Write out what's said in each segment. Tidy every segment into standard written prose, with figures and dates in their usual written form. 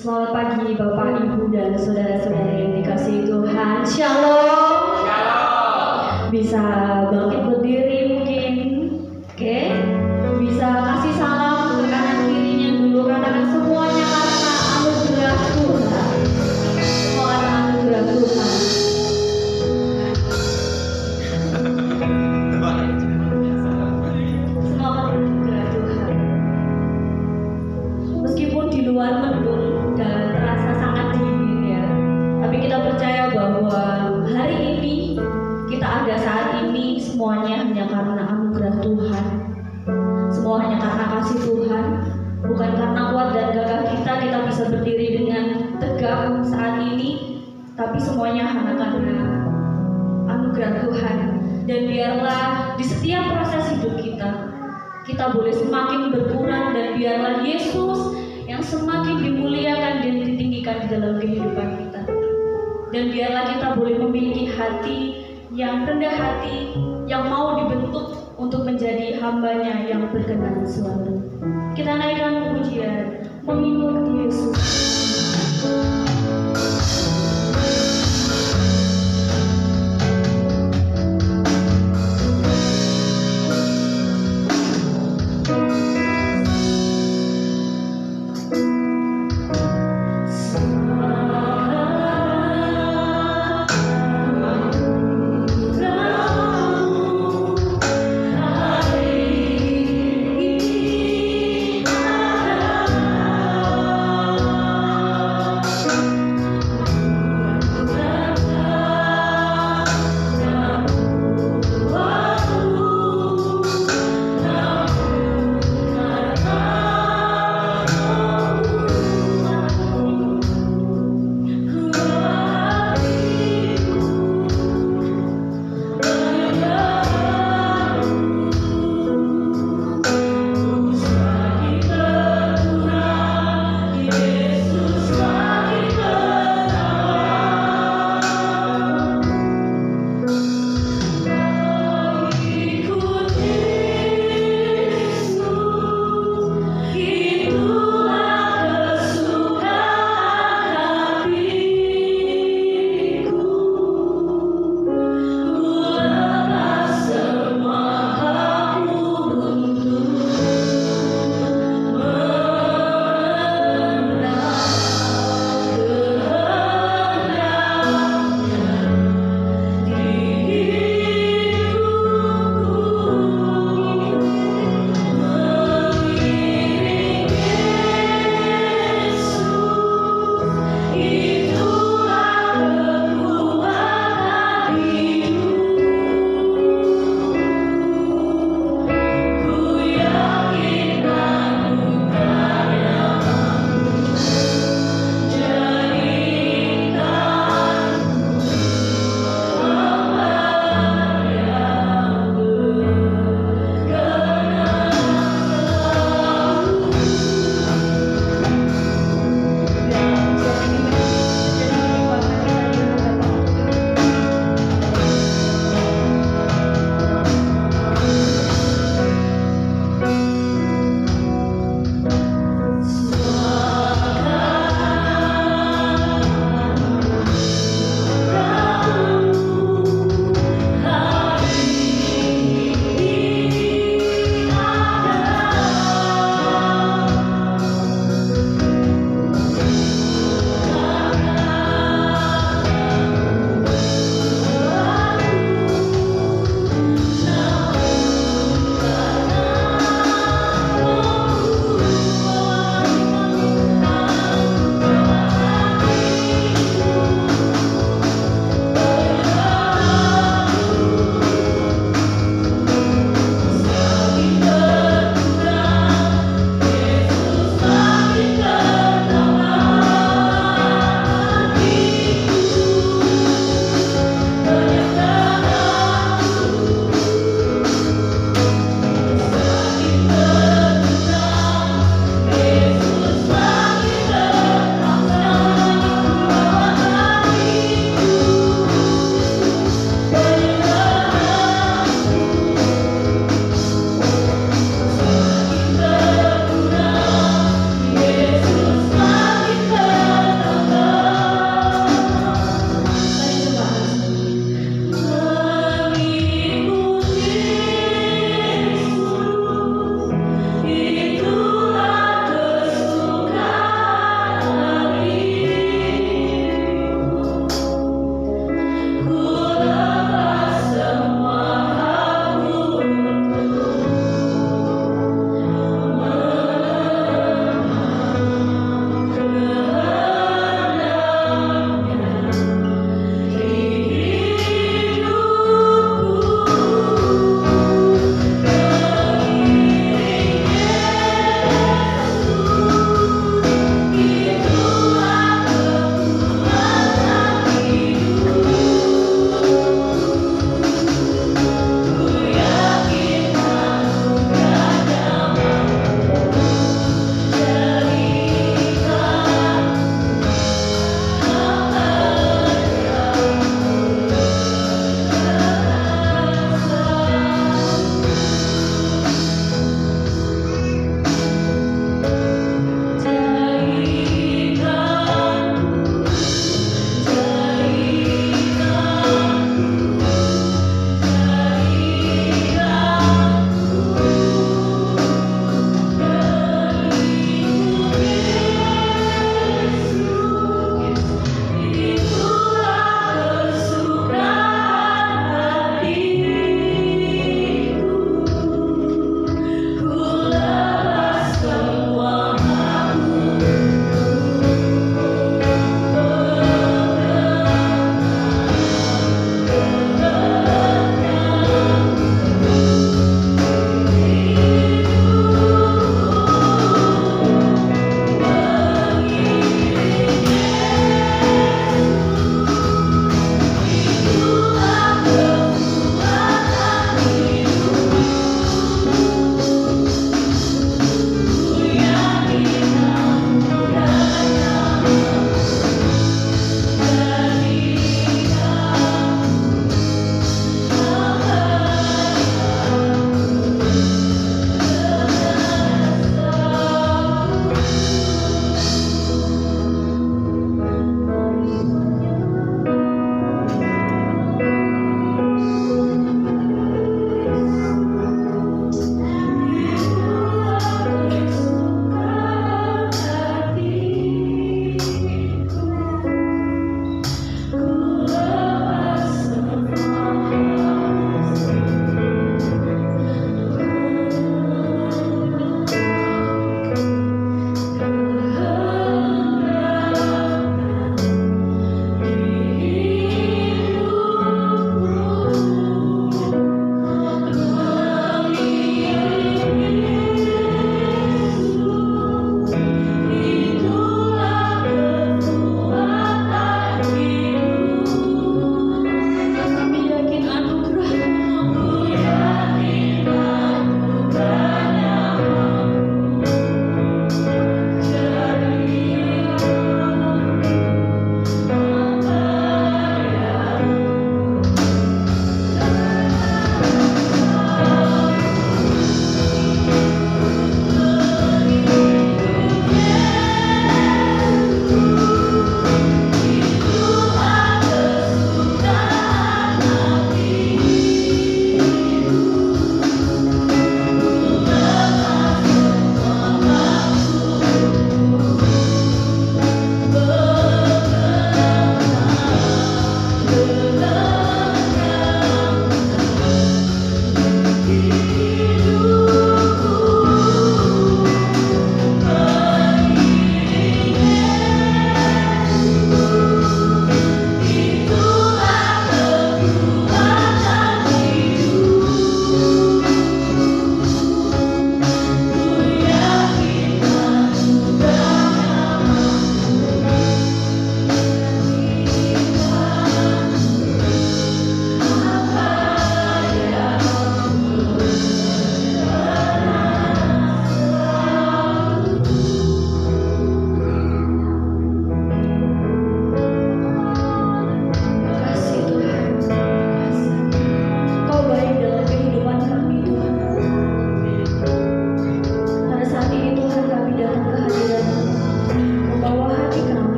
Selamat pagi Bapak, Ibu, dan saudara-saudara yang dikasihi Tuhan. Shalom. Shalom. Bisa bangkit berdiri mungkin. Oke. Bisa kasih salam ke kanan kirinya dulu. Katakan semuanya karena anugerah Tuhan. Semua karena anugerah Tuhan. Semua karena anugerah Tuhan. Meskipun di luar mendung dan terasa sangat dingin ya, tapi kita percaya bahwa hari ini kita ada saat ini semuanya hanya karena anugerah Tuhan. Semua hanya karena kasih Tuhan, bukan karena kuat dan gagah kita bisa berdiri dengan tegak saat ini, tapi semuanya hanya karena anugerah Tuhan. Dan biarlah di setiap proses hidup kita boleh semakin berkurang, dan biarlah Yesus yang semakin dimuliakan dan ditinggikan di dalam kehidupan kita. Dan biarlah kita boleh memiliki hati yang rendah hati, yang mau dibentuk untuk menjadi hambanya yang berkenan selalu. Kita naikkan pujian, mengilut Yesus.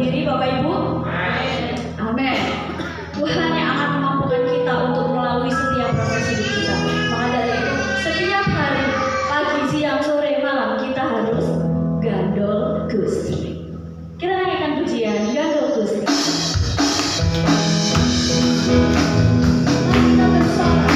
berdiri Bapak Ibu? Amin. Tuhan yang akan memampukan kita untuk melalui setiap proses hidup kita. Maka dari itu, setiap hari, pagi, siang, sore, malam, kita harus gandol Gusti. Kita nyanyikan pujian gandol Gusti. Mari kita bersama.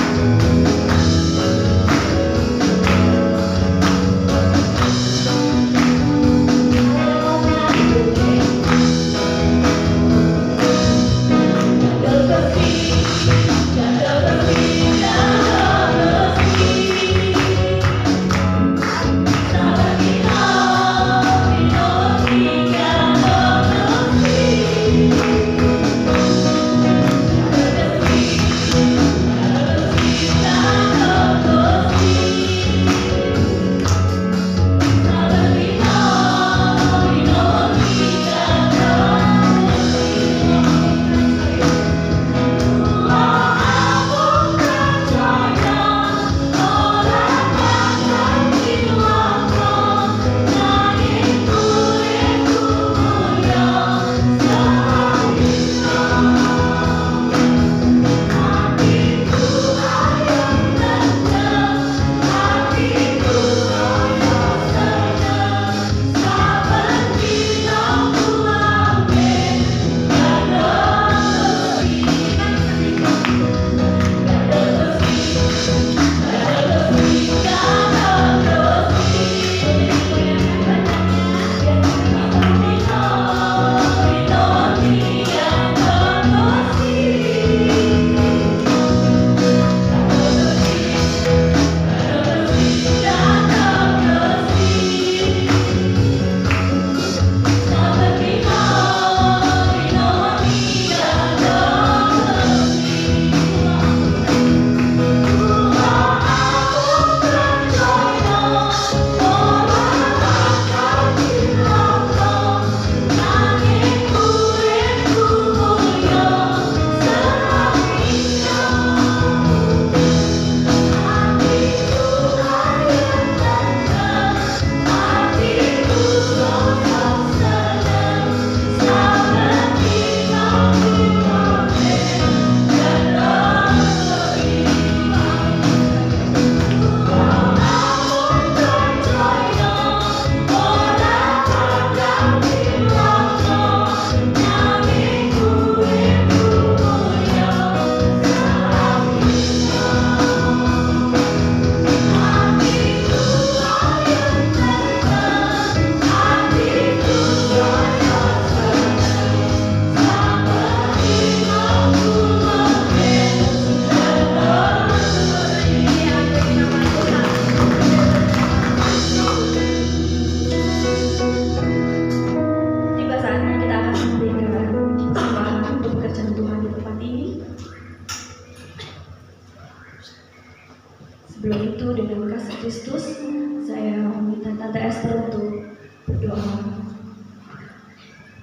Sebelum itu dengan kasih Kristus, saya meminta Tante Esther untuk berdoa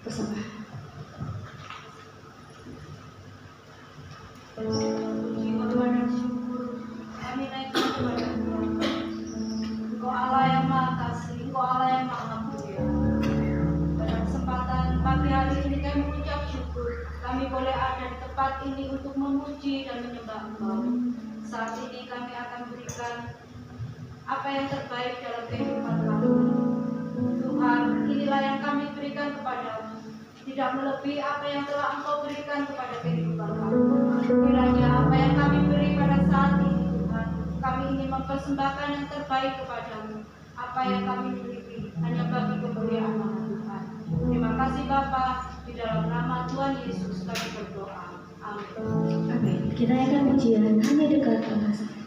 bersama. Puji Tuhan dan syukur kami naikkan kepada Tuhan. Engkau Allah yang maha kasih, Engkau Allah yang maha mulia. Pada kesempatan pagi hari ini kami mengucap syukur kami boleh ada di tempat ini untuk memuji dan menyembah Engkau. Saat ini kami akan berikan apa yang terbaik dalam kehidupan kami. Tuhan, inilah yang kami berikan kepadamu, tidak melebihi apa yang telah Engkau berikan kepada kehidupan kami. Kiranya apa yang kami beri pada saat ini, Tuhan, kami ingin mempersembahkan yang terbaik kepadamu. Apa yang kami miliki hanya bagi kemuliaan nama Tuhan. Terima kasih Bapa, di dalam nama Tuhan Yesus kami berdoa. Amin. Amin. Kita akan pujian hanya dekat Allah saja.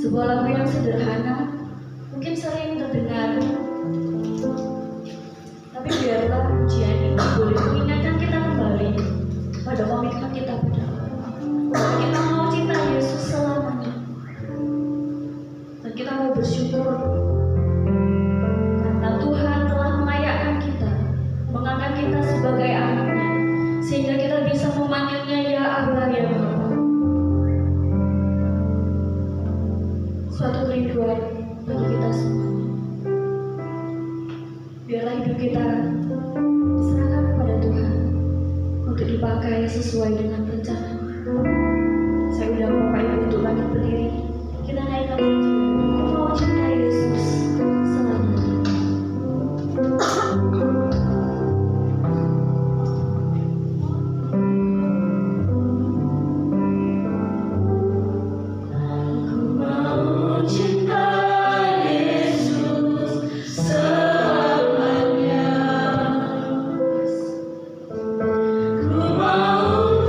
Sebuah lagu yang sederhana, mungkin sering terdengar, tapi biarlah pujian ini boleh mengingatkan kita kembali pada komitmen kita pada Allah. Bahwa kita mau cinta Yesus selamanya, dan kita mau bersyukur karena Tuhan telah melayakkan kita, mengangkat kita sebagai anaknya, sehingga kita bisa memanggilnya ya Abba, ya Bapa. Suatu kerinduan bagi kita semuanya. Biarlah hidup kita diserahkan kepada Tuhan untuk dipakai sesuai dengan rencananya. Saya undang Bapak Ibu untuk bangkit berdiri. Kita naikkan pujian, Ku Mau Cinta Yesus Selamanya. Ku mau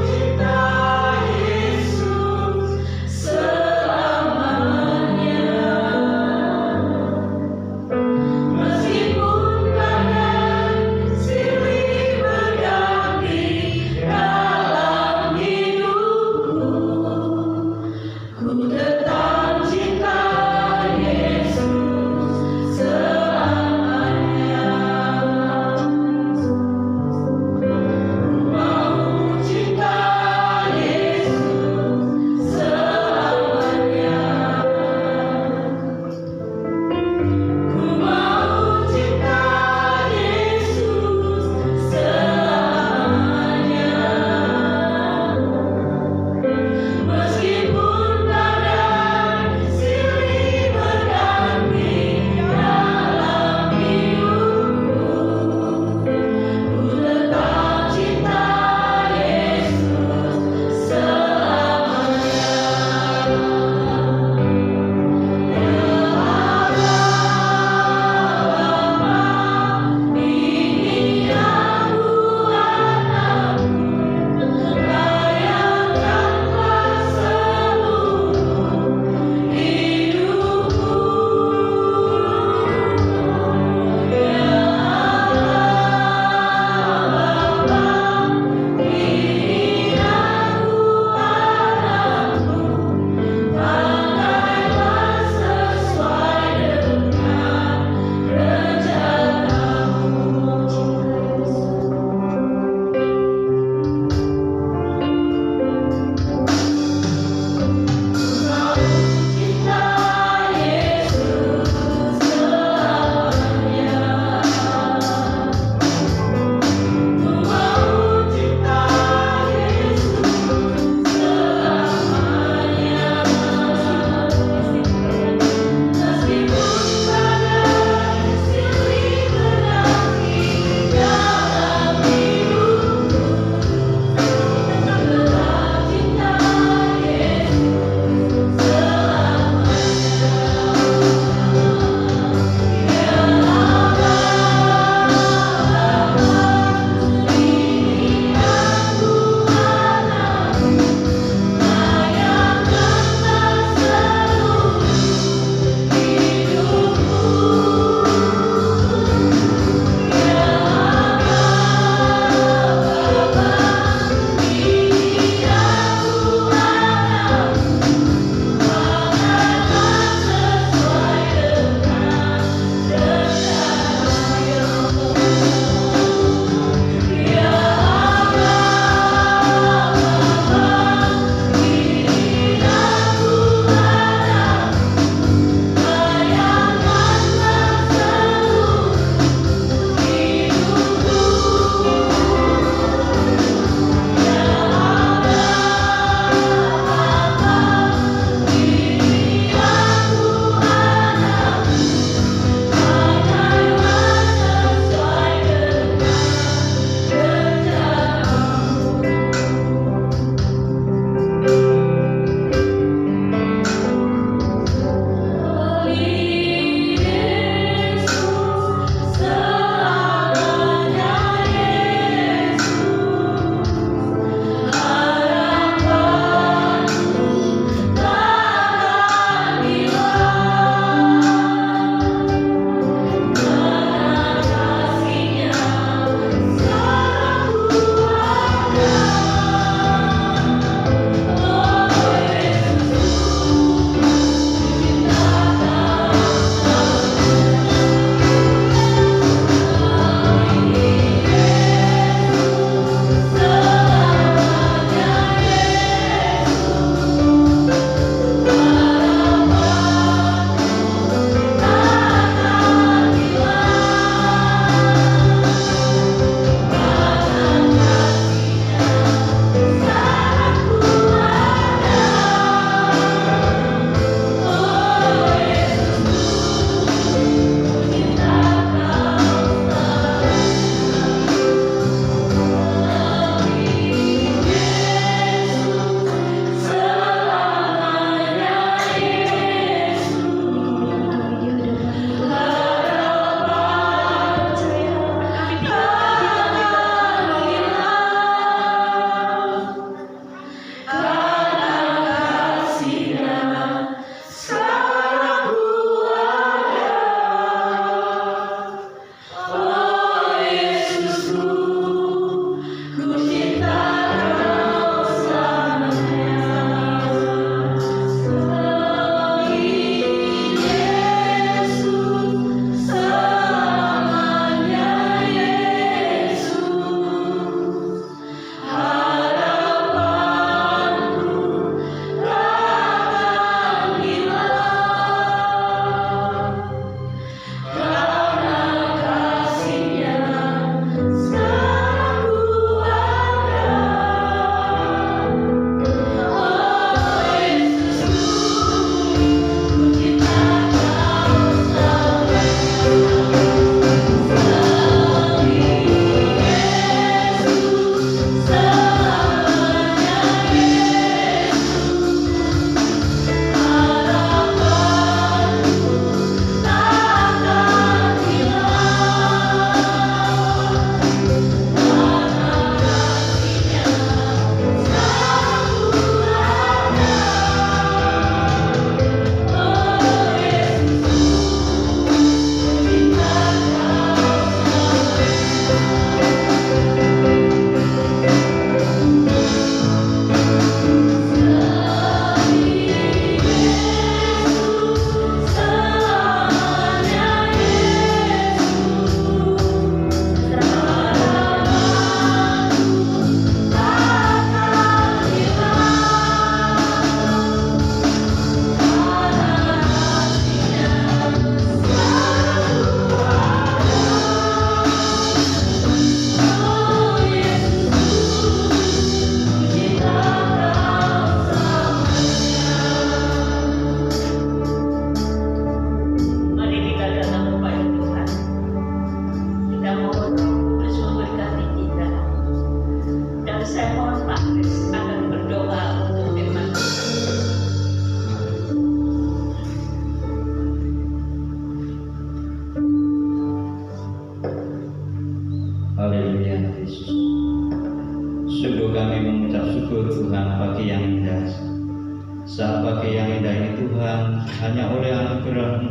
indah ini Tuhan, hanya oleh anugerah-Mu,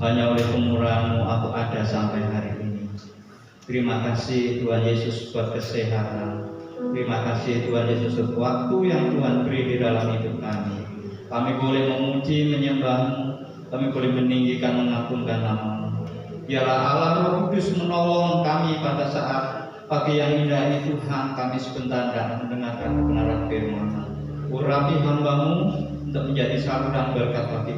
hanya oleh kemurahan-Mu aku ada sampai hari ini. Terima kasih Tuhan Yesus buat kesehatan. Terima kasih Tuhan Yesus untuk waktu yang Tuhan beri di dalam hidup kami. Kami boleh memuji, menyembah-Mu, kami boleh meninggikan, mengagungkan nama-Mu. Biarlah Allah Roh Kudus menolong kami pada saat pagi yang indah ini Tuhan, kami sebentar dan mendengarkan kebenaran firman-Mu. Urapi hamba-Mu untuk menjadi saluran berkat bagi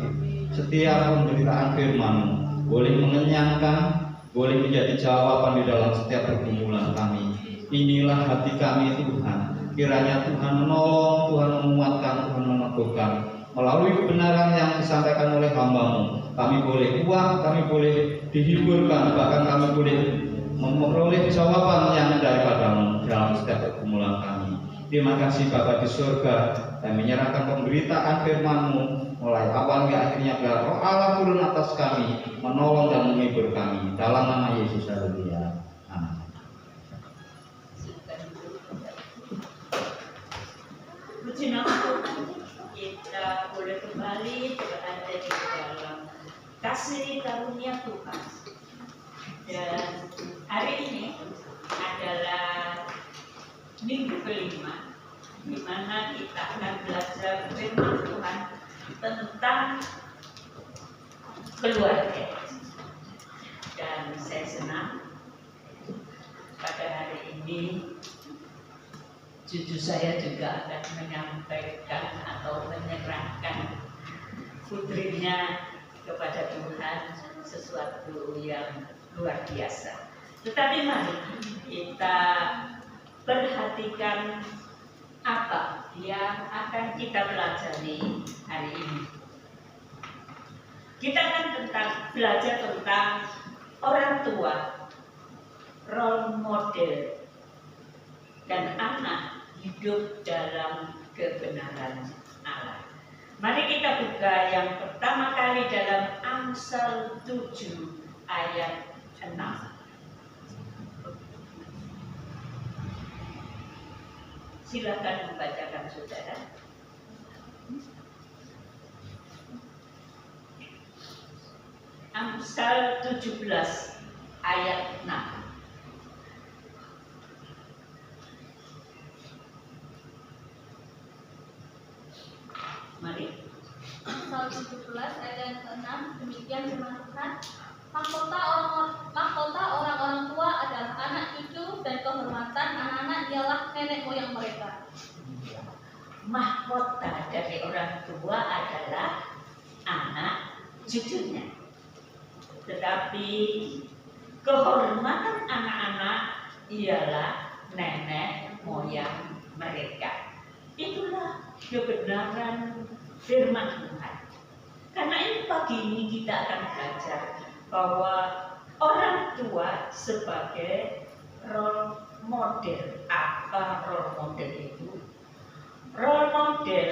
setiap pemberitaan firman-Mu, boleh mengenyangkan, boleh menjadi jawaban di dalam setiap pergumulan kami. Inilah hati kami Tuhan. Kiranya Tuhan menolong, Tuhan menguatkan, Tuhan meneguhkan. Melalui kebenaran yang disampaikan oleh hamba-Mu, kami boleh kuat, kami boleh dihiburkan, bahkan kami boleh memperoleh jawaban yang daripada-Mu dalam setiap pergumulan kami. Terima kasih Bapa di surga, dan menyerahkan pemberitaan firman-Mu mulai awal hingga akhirnya, biar Roh Allah turun atas kami, menolong dan menghibur kami. Dalam nama Yesus, haleluya. Amin. Puji nama Tuhan, kita boleh kembali berada di dalam kasih karunia Tuhan. Dan hari ini adalah minggu kelima, di mana kita akan belajar firman Tuhan tentang keluarga. Dan saya senang pada hari ini cucu saya juga akan menyampaikan atau menyerahkan putrinya kepada Tuhan sesuatu yang luar biasa. Tetapi mari kita perhatikan apa yang akan kita pelajari hari ini. Kita akan belajar tentang orang tua, role model, dan anak hidup dalam kebenaran Allah. Mari kita buka yang pertama kali dalam Amsal 7 ayat 6. Silakan membacakan saudara. Amsal 17 ayat 6. Mari. Amsal 17 ayat 6, demikian firman Tuhan. Mahkota orang-orang tua adalah anak cucu, dan kehormatan anak-anak ialah nenek moyang mereka. Mahkota dari orang tua adalah anak cucunya. Tetapi kehormatan anak-anak ialah nenek moyang mereka. Itulah kebenaran firman Tuhan. Karena ini pagi ini kita akan belajar bahwa orang tua sebagai role model. Apa role model itu? Role model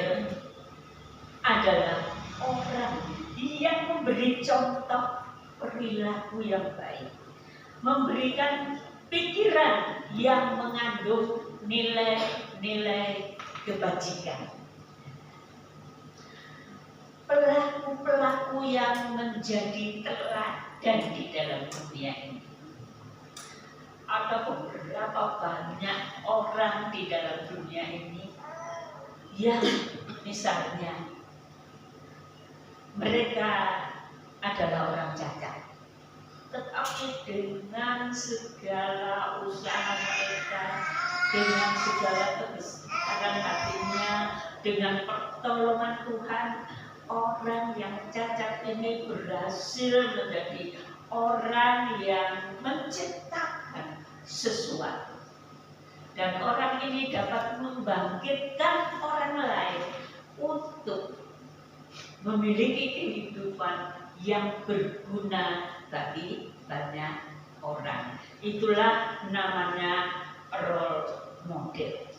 adalah orang yang memberi contoh perilaku yang baik, memberikan pikiran yang mengandung nilai-nilai kebajikan. Pelaku-pelaku yang menjadi teladan di dalam dunia ini. Ada beberapa banyak orang di dalam dunia ini yang misalnya mereka adalah orang cacat, tetapi dengan segala usaha mereka, dengan segala kebesaran hatinya, dengan pertolongan Tuhan, orang yang cacat ini berhasil menjadi orang yang menciptakan sesuatu. Dan orang ini dapat membangkitkan orang lain untuk memiliki kehidupan yang berguna bagi banyak orang. Itulah namanya role model.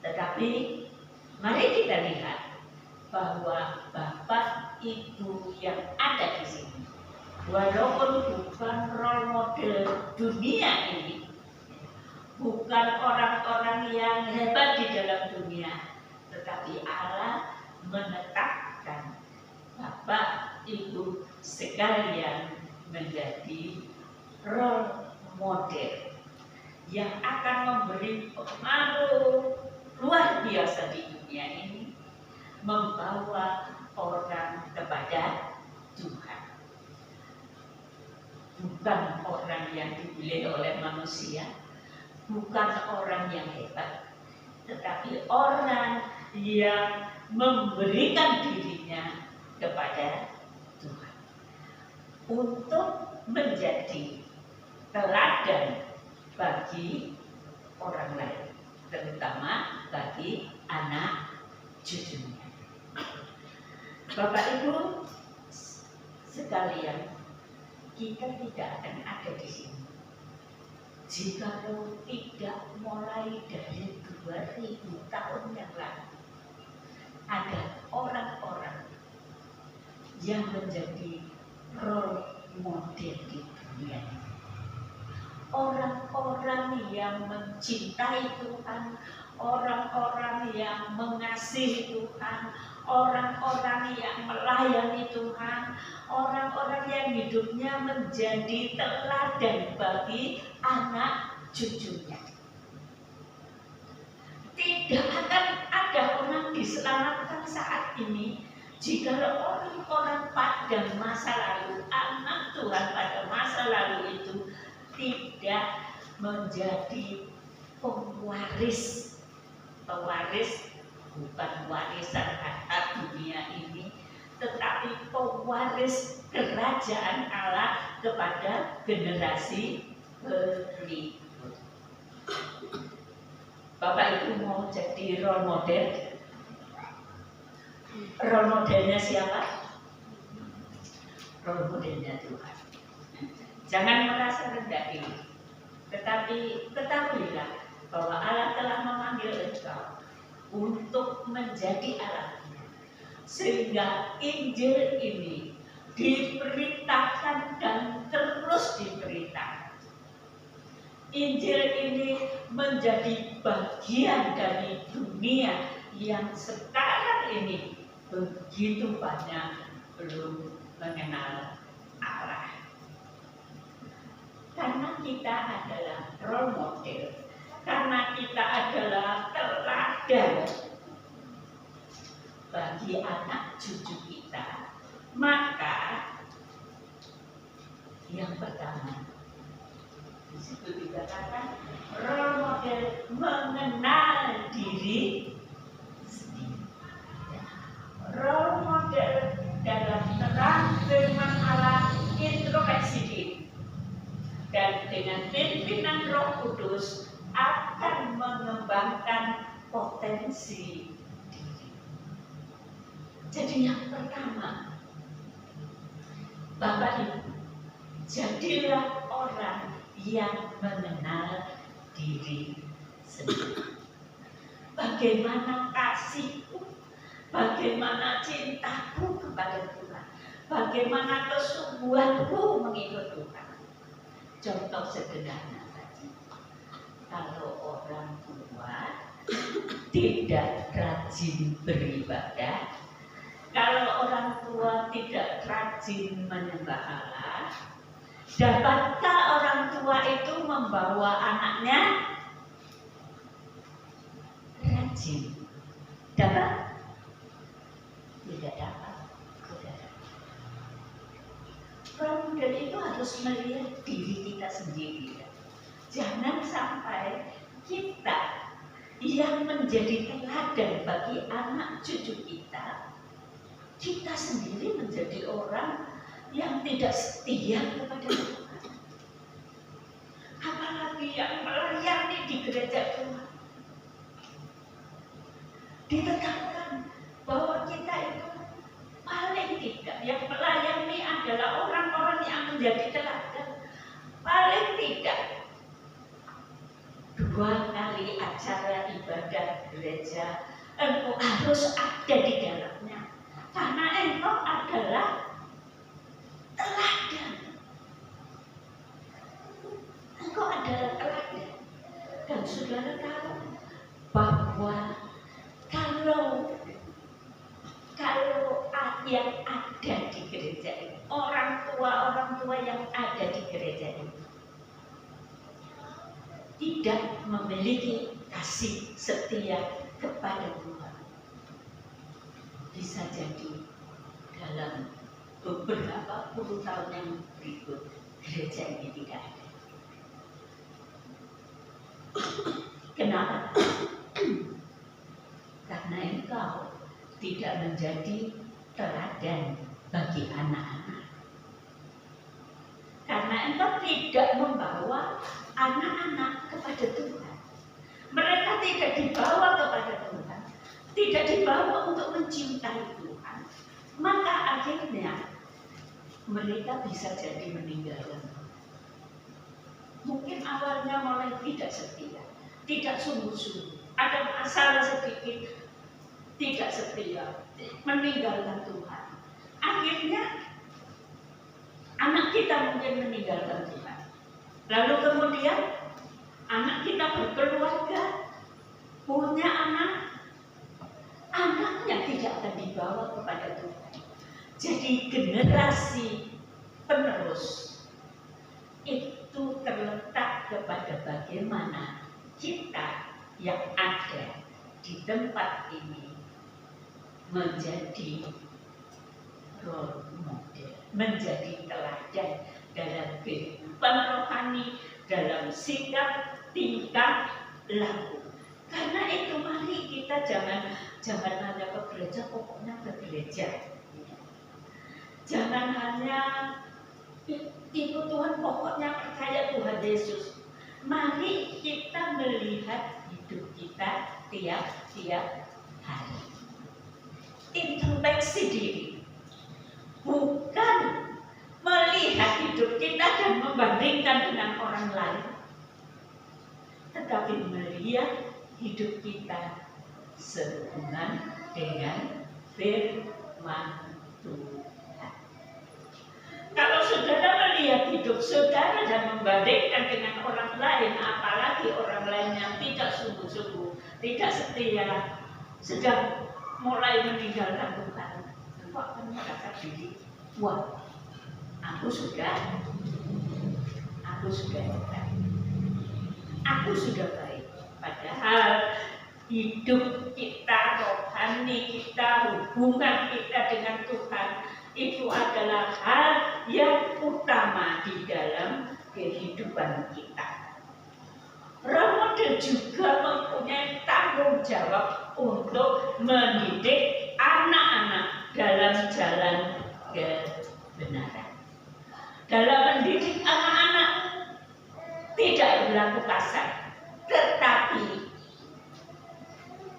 Tetapi mari kita lihat bahwa Bapak Ibu yang ada di sini, walaupun bukan role model dunia ini, bukan orang-orang yang hebat di dalam dunia, tetapi Allah menetapkan Ibu sekalian menjadi role model yang akan memberi pengaruh luar biasa di dunia ini, membawa orang kepada Tuhan. Bukan orang yang dipilih oleh manusia, bukan orang yang hebat, tetapi orang yang memberikan dirinya kepada Tuhan untuk menjadi teladan bagi orang lain, terutama bagi anak cucunya. Bapak Ibu sekalian, kita tidak akan ada di sini jikalau tidak mulai dari 2000 tahun yang lalu ada orang-orang yang menjadi role model di dunia ini. Orang-orang yang mencintai Tuhan, orang-orang yang mengasihi Tuhan, orang-orang yang melayani Tuhan, orang-orang yang hidupnya menjadi teladan bagi anak cucunya. Tidak akan ada orang diselamatkan saat ini jika orang-orang pada masa lalu, anak Tuhan pada masa lalu itu tidak menjadi pewaris bukan warisan harta dunia ini, tetapi pewaris kerajaan Allah kepada generasi berikut. Bapak Ibu mau jadi role model? Role modelnya siapa? Role modelnya Tuhan. Jangan merasa rendah diri, tetapi ketahuilah bahwa Allah telah memanggil engkau untuk menjadi Allahnya, sehingga Injil ini diberitakan dan terus diberitakan. Injil ini menjadi bagian dari dunia yang sekarang ini begitu banyak belum mengenal Allah. Karena kita adalah role model, karena kita adalah teladan bagi anak cucu kita, maka yang pertama di situ dikatakan role model mengenal diri sendiri. Role model dalam terang firman Allah introspeksi diri, dan dengan pimpinan Roh Kudus akan mengembangkan potensi diri. Jadi yang pertama, Bapak Ibu, jadilah orang yang mengenal diri sendiri. Bagaimana kasihku, bagaimana cintaku kepada Tuhan, bagaimana kesungguhanku mengikut Tuhan. Contoh sederhana saja, kalau orang tua tidak rajin beribadah, kalau orang tua tidak rajin menyembah Allah, dapatkah orang tua itu membawa anaknya rajin? Dapat? Tidak dapat. Role model itu harus melihat diri kita sendiri. Jangan sampai kita yang menjadi teladan bagi anak cucu kita, kita sendiri menjadi orang yang tidak setia kepada Tuhan. Apalagi yang melayani di gereja Tuhan. Ditetapkan bahwa kita itu paling tidak yang melayani adalah orang-orang yang menjadi teladan. Paling tidak 2 kali acara ibadah gereja engkau harus ada di dalamnya, karena engkau adalah teladan. Engkau adalah teladan. Dan saudara tahu bahwa kalau yang ada di gereja gereja ini, orang tua yang ada di gereja ini tidak memiliki kasih setia kepada Tuhan. Bisa jadi dalam beberapa puluh tahun yang berikut gereja ini tidak ada. Kenapa? Karena engkau tidak menjadi teladan bagi anak-anak. Karena engkau tidak membawa anak-anak kepada Tuhan. Mereka tidak dibawa kepada Tuhan, tidak dibawa untuk mencintai Tuhan. Maka akhirnya mereka bisa jadi meninggalkan. Mungkin awalnya mulai tidak setia, tidak sungguh-sungguh, ada masalah sedikit, tidak setia, meninggalkan Tuhan. Akhirnya anak kita mungkin meninggalkan Tuhan. Lalu kemudian anak kita berkeluarga, punya anak, anaknya tidak akan dibawa kepada Tuhan. Jadi generasi penerus itu terletak kepada bagaimana kita yang ada di tempat ini menjadi role model, menjadi teladan dalam kehidupan rohani, dalam sikap, tingkah, laku. Karena itu mari kita jangan hanya ke gereja, pokoknya ke gereja. Jangan hanya ikut Tuhan, pokoknya percaya Tuhan Yesus. Mari kita melihat hidup kita tiap hari. Introspeksi diri, bukan melihat hidup kita dan membandingkan dengan orang lain, tetapi melihat hidup kita sehubungan dengan firman Tuhan. Kalau saudara melihat hidup saudara dan membandingkan dengan orang lain, apalagi orang lain yang tidak sungguh-sungguh, tidak setia, sedang mulai meninggalkan Tuhan, engkau akan merasa diri, wah, aku sudah baik. Padahal hidup kita, rohani kita, hubungan kita dengan Tuhan itu adalah hal yang utama di dalam kehidupan kita. Role model juga mempunyai tanggung jawab untuk mendidik anak-anak dalam jalan kebenaran. Dalam mendidik anak-anak tidak berlaku kasar, tetapi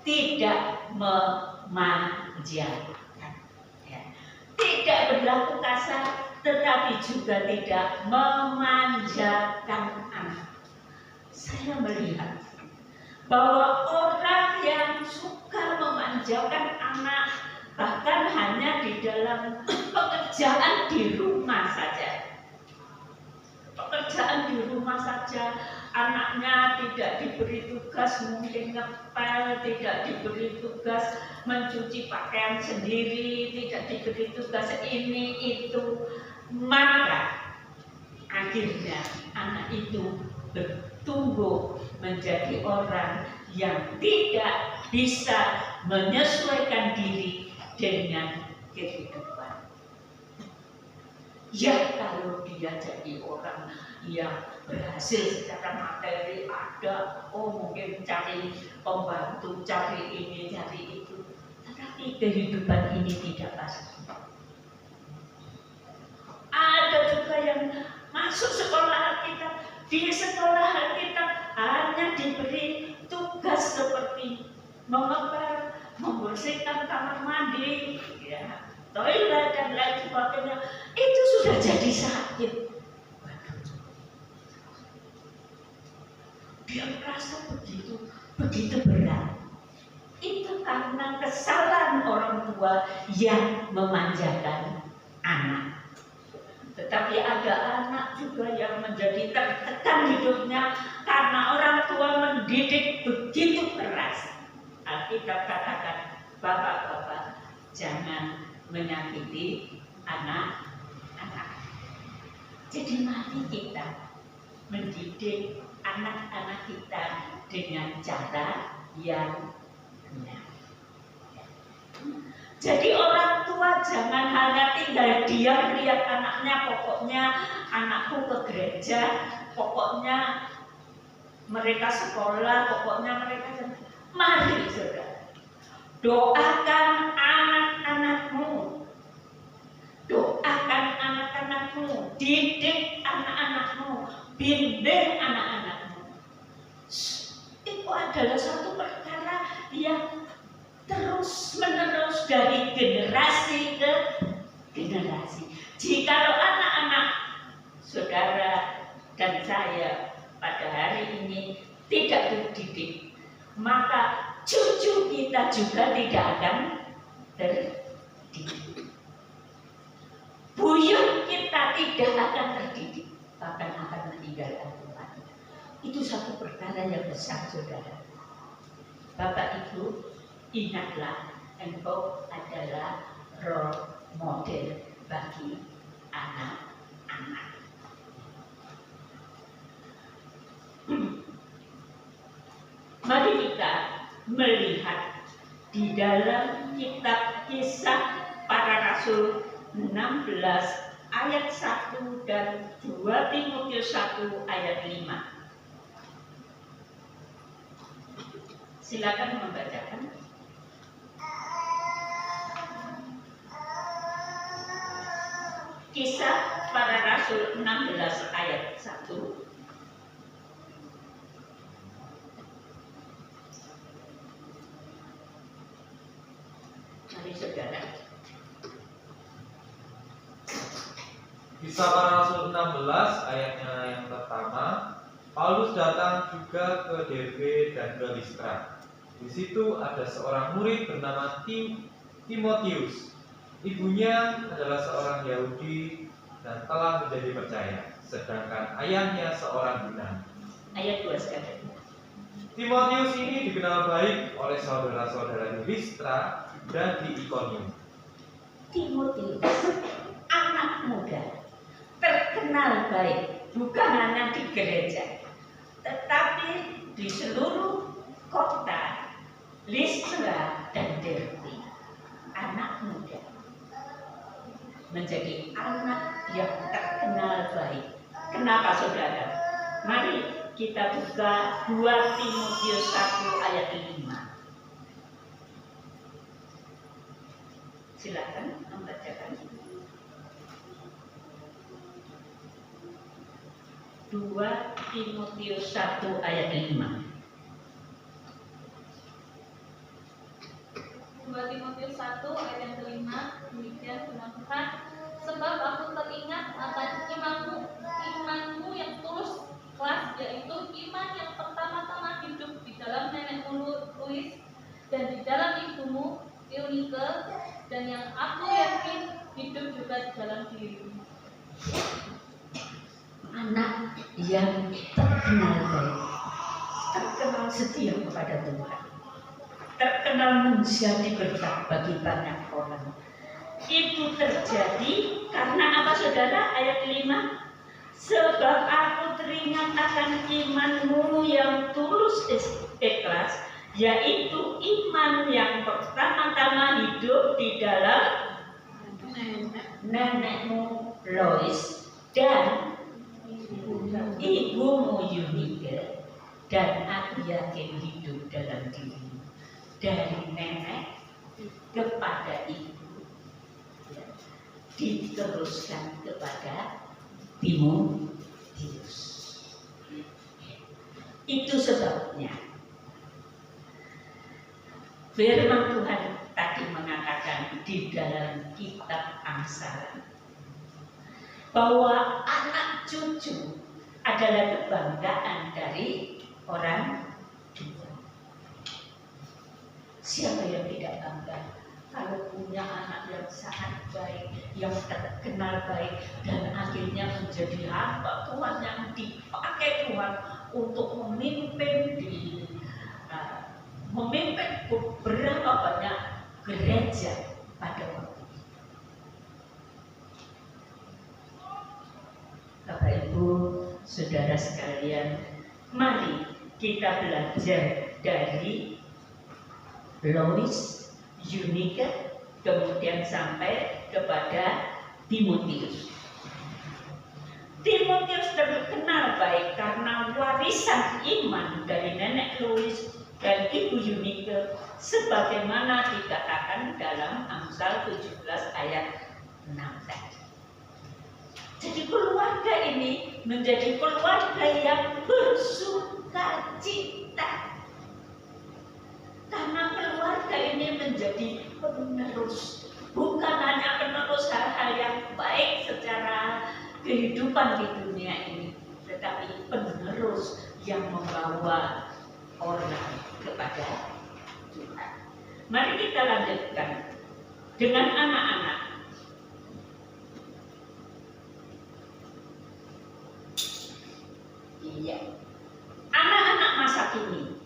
tidak memanjakan. Tidak berlaku kasar, tetapi juga tidak memanjakan anak. Saya melihat bahwa orang yang suka memanjakan anak, bahkan hanya di dalam pekerjaan di rumah saja. Pekerjaan di rumah saja, anaknya tidak diberi tugas mungkin ngepel, tidak diberi tugas mencuci pakaian sendiri, tidak diberi tugas ini itu, maka akhirnya anak itu bertumbuh menjadi orang yang tidak bisa menyesuaikan diri dengan kehidupan. Ya, kalau dia jadi orang yang berhasil secara materi ada, mungkin cari pembantu, cari ini, cari itu, tetapi kehidupan ini tidak pasti. Ada juga yang masuk sekolah kita, di sekolah kita hanya diberi tugas seperti mengepel, membersihkan kamar mandi, ya, toilet dan lain sebagainya. Itu sudah jadi sakit. Dia merasa begitu berat. Itu karena kesalahan orang tua yang memanjakan anak. Tetapi ada anak juga yang menjadi tertekan hidupnya karena orang tua mendidik begitu keras. Alkitab katakan, bapak-bapak jangan menyakiti anak Jadi mari kita mendidik anak-anak kita dengan cara yang benar. Jadi orang tua jangan hanya tinggal diam lihat anaknya, pokoknya anakku ke gereja, pokoknya mereka sekolah, pokoknya mereka jangan. Mari saudara, doakan anak-anakmu, doakan anak-anakmu, didik anak-anakmu, bimbing anak-anakmu. Itu adalah satu perkara yang terus menerus dari generasi ke generasi. Jikalau anak-anak saudara dan saya pada hari ini tidak terdidik, maka cucu kita juga tidak akan terdidik. Buyut kita tidak akan terdidik, bahkan akan meninggalkan Tuhan. Itu satu perkara yang besar, saudara. Bapak Ibu, ingatlah, engkau adalah role model bagi anak-anak. Mari kita melihat di dalam kitab Kisah Para Rasul 16 ayat 1 dan 2 Timotius 1 ayat 5. Silakan membacakan. Kisah Para Rasul 16 ayat 1. Mari saudara. Kisah Para Rasul 16 ayatnya yang pertama. Paulus datang juga ke Derbe dan ke Listra. Di situ ada seorang murid bernama Timotius. Ibunya adalah seorang Yahudi dan telah menjadi percaya, sedangkan ayahnya seorang Yunani. Ayat 2 sekali. Timotius ini dikenal baik oleh saudara-saudara di Listra dan di Ikonium. Timotius, anak muda, terkenal baik, bukan hanya di gereja, tetapi di seluruh kota Listra dan Derbe. Anak muda menjadi anak yang terkenal baik. Kenapa saudara? Mari kita buka 2 Timotius 1 ayat 5. Silakan membacakan. 2 Timotius 1 ayat 5. 2 Timotius 1 ayat yang kelima, demikian firman Tuhan, sebab aku teringat akan imanmu yang tulus ikhlas, yaitu iman yang pertama-tama hidup di dalam nenekmu Lois dan di dalam ibumu Eunike, dan yang aku yakin hidup juga di dalam dirimu. Anak yang terkenal baik, terkenal setia kepada Tuhan, terkenal menjadi berkat bagi banyak orang. Itu terjadi karena apa saudara? Ayat 5. Sebab aku teringat akan imanmu yang tulus ikhlas, yaitu iman yang pertama-tama hidup di dalam nenekmu Lois dan ibumu Eunike, dan aku yakin hidup dalam dirimu. Dari nenek kepada ibu, ya, diteruskan kepada Timotius. Itu sebabnya firman Tuhan tadi mengatakan di dalam kitab Amsal bahwa anak cucu adalah kebanggaan dari orang tua. Siapa yang tidak bangga kalau punya anak yang sangat baik, yang terkenal baik, dan akhirnya menjadi hamba Tuhan yang dipakai Tuhan untuk memimpin beberapa banyak gereja pada waktu itu. Saudara sekalian, mari kita belajar dari Lois, Eunike, kemudian sampai kepada Timotius. Timotius terkenal baik karena warisan iman dari nenek Lois dan ibu Eunike, sebagaimana dikatakan dalam Amsal 17 ayat 6 tadi. Jadi keluarga ini menjadi keluarga yang bersuka cita. Karena keluarga ini menjadi penerus, bukan hanya penerus hal-hal yang baik secara kehidupan di dunia ini, tetapi penerus yang membawa orang kepada Tuhan. Mari kita lanjutkan dengan anak-anak. Iya, anak-anak masa kini,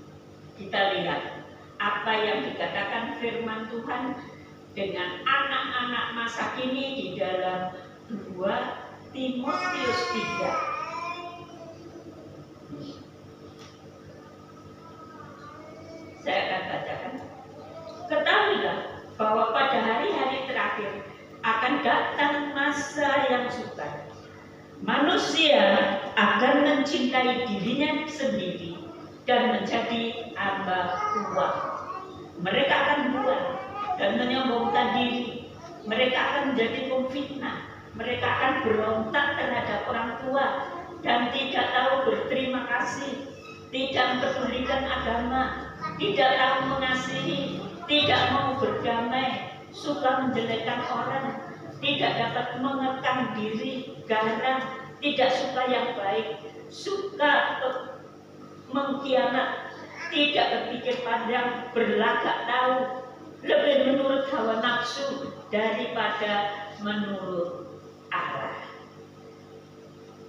kita lihat apa yang dikatakan firman Tuhan dengan anak-anak masa kini di dalam 2 Timotius 3. Saya akan bacakan. Ketahuilah bahwa pada hari-hari terakhir akan datang masa yang sukar. Manusia akan mencintai dirinya sendiri dan menjadi hamba uang. Mereka akan buang dan menyombongkan diri. Mereka akan menjadi pemfitnah. Mereka akan berontak terhadap orang tua dan tidak tahu berterima kasih, tidak mempedulikan agama, tidak tahu mengasihi, tidak mau berdamai, suka menjelekkan orang, tidak dapat mengekang diri, garang, tidak suka yang baik, suka mengkhianat, tidak berpikir panjang, berlagak tahu, lebih menurut hawa nafsu daripada menurut Allah.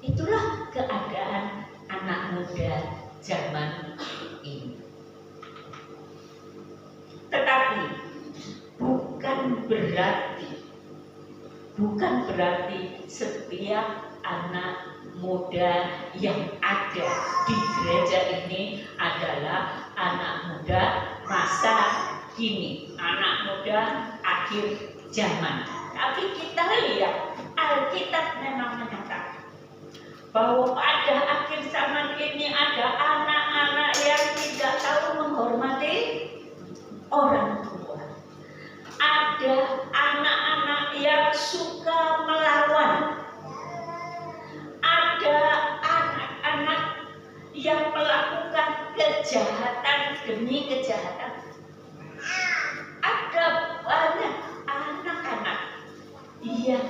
Itulah keadaan anak muda zaman ini. Tetapi bukan berarti setiap anak muda yang ada di gereja ini adalah anak muda masa kini, anak muda akhir zaman. Tapi kita lihat Alkitab memang menyatakan bahwa pada akhir zaman ini ada anak-anak yang tidak tahu menghormati orang tua. Ada anak-anak yang suka melawan. Ada anak-anak yang melakukan kejahatan demi kejahatan. Ada banyak anak-anak yang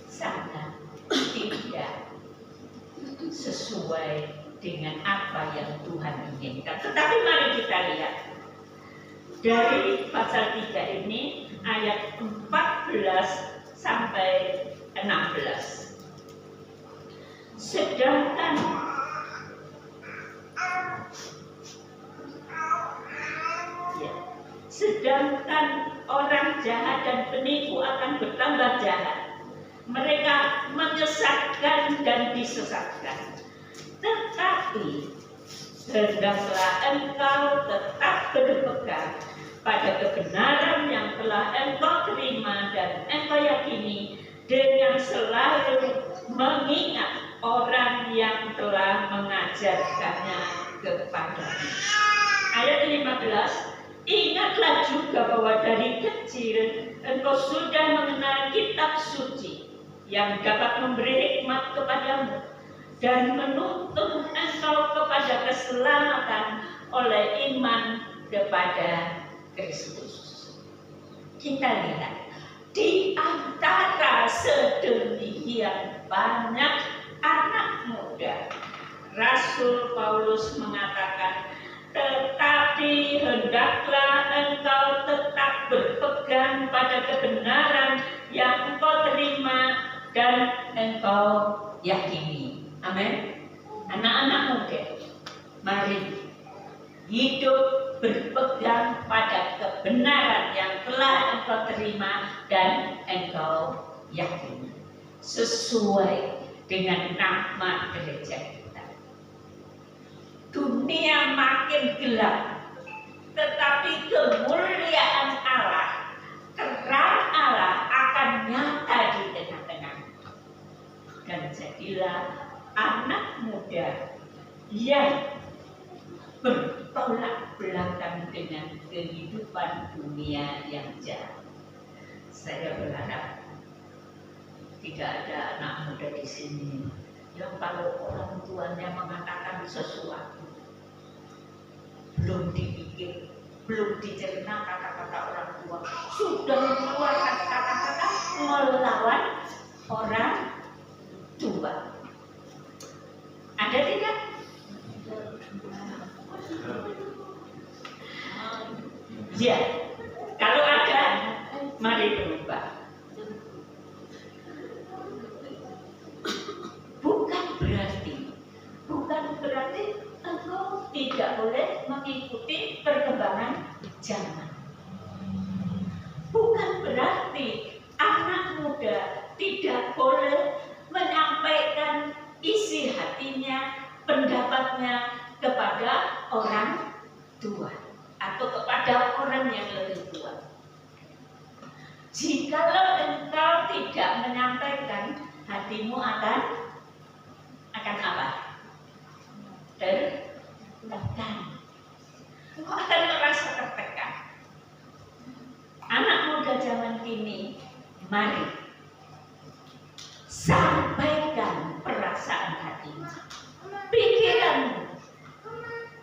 sangat tidak sesuai dengan apa yang Tuhan inginkan. Tetapi mari kita lihat dari pasal 3 ini ayat 14 sampai 16. Sedangkan orang jahat dan penipu akan bertambah jahat. Mereka menyesatkan dan disesatkan. Tetapi hendaklah engkau tetap berpegang pada kebenaran yang telah engkau terima dan engkau yakini, dengan selalu mengingat orang yang telah mengajarkannya kepadamu. Ayat 15. Ingatlah juga bahwa dari kecil engkau sudah mengenal kitab suci yang dapat memberi hikmat kepadamu dan menuntun engkau kepada keselamatan oleh iman kepada Kristus. Kita lihat di antara sedemikian banyak anak muda, Rasul Paulus mengatakan, tetapi hendaklah engkau tetap berpegang pada kebenaran yang engkau terima dan engkau yakini. Amin. Anak-anak muda, mari hidup berpegang pada kebenaran yang telah engkau terima dan engkau yakini, sesuai dengan nama gereja kita. Dunia makin gelap, tetapi kemuliaan Allah, terang Allah akan nyata di tengah-tengah. Dan jadilah anak muda yang bertolak belakang dengan kehidupan dunia yang jahat. Saya berharap tidak ada anak muda di sini yang kalau orang tuanya mengatakan sesuatu belum dipikir, belum dicerna kata-kata orang tua, sudah mengeluarkan kata-kata melawan orang tua. Ada tidak? Ya, kalau ada, mari berubah. Bukan berarti engkau tidak boleh mengikuti perkembangan zaman. Bukan berarti anak muda tidak boleh menyampaikan isi hatinya, pendapatnya kepada orang tua atau kepada orang yang lebih tua. Jikalau engkau tidak menyampaikan, hatimu akan apa? Tertekan. Engkau akan merasa tertekan. Anak muda zaman kini, mari sampaikan perasaan hatimu, pikiranmu,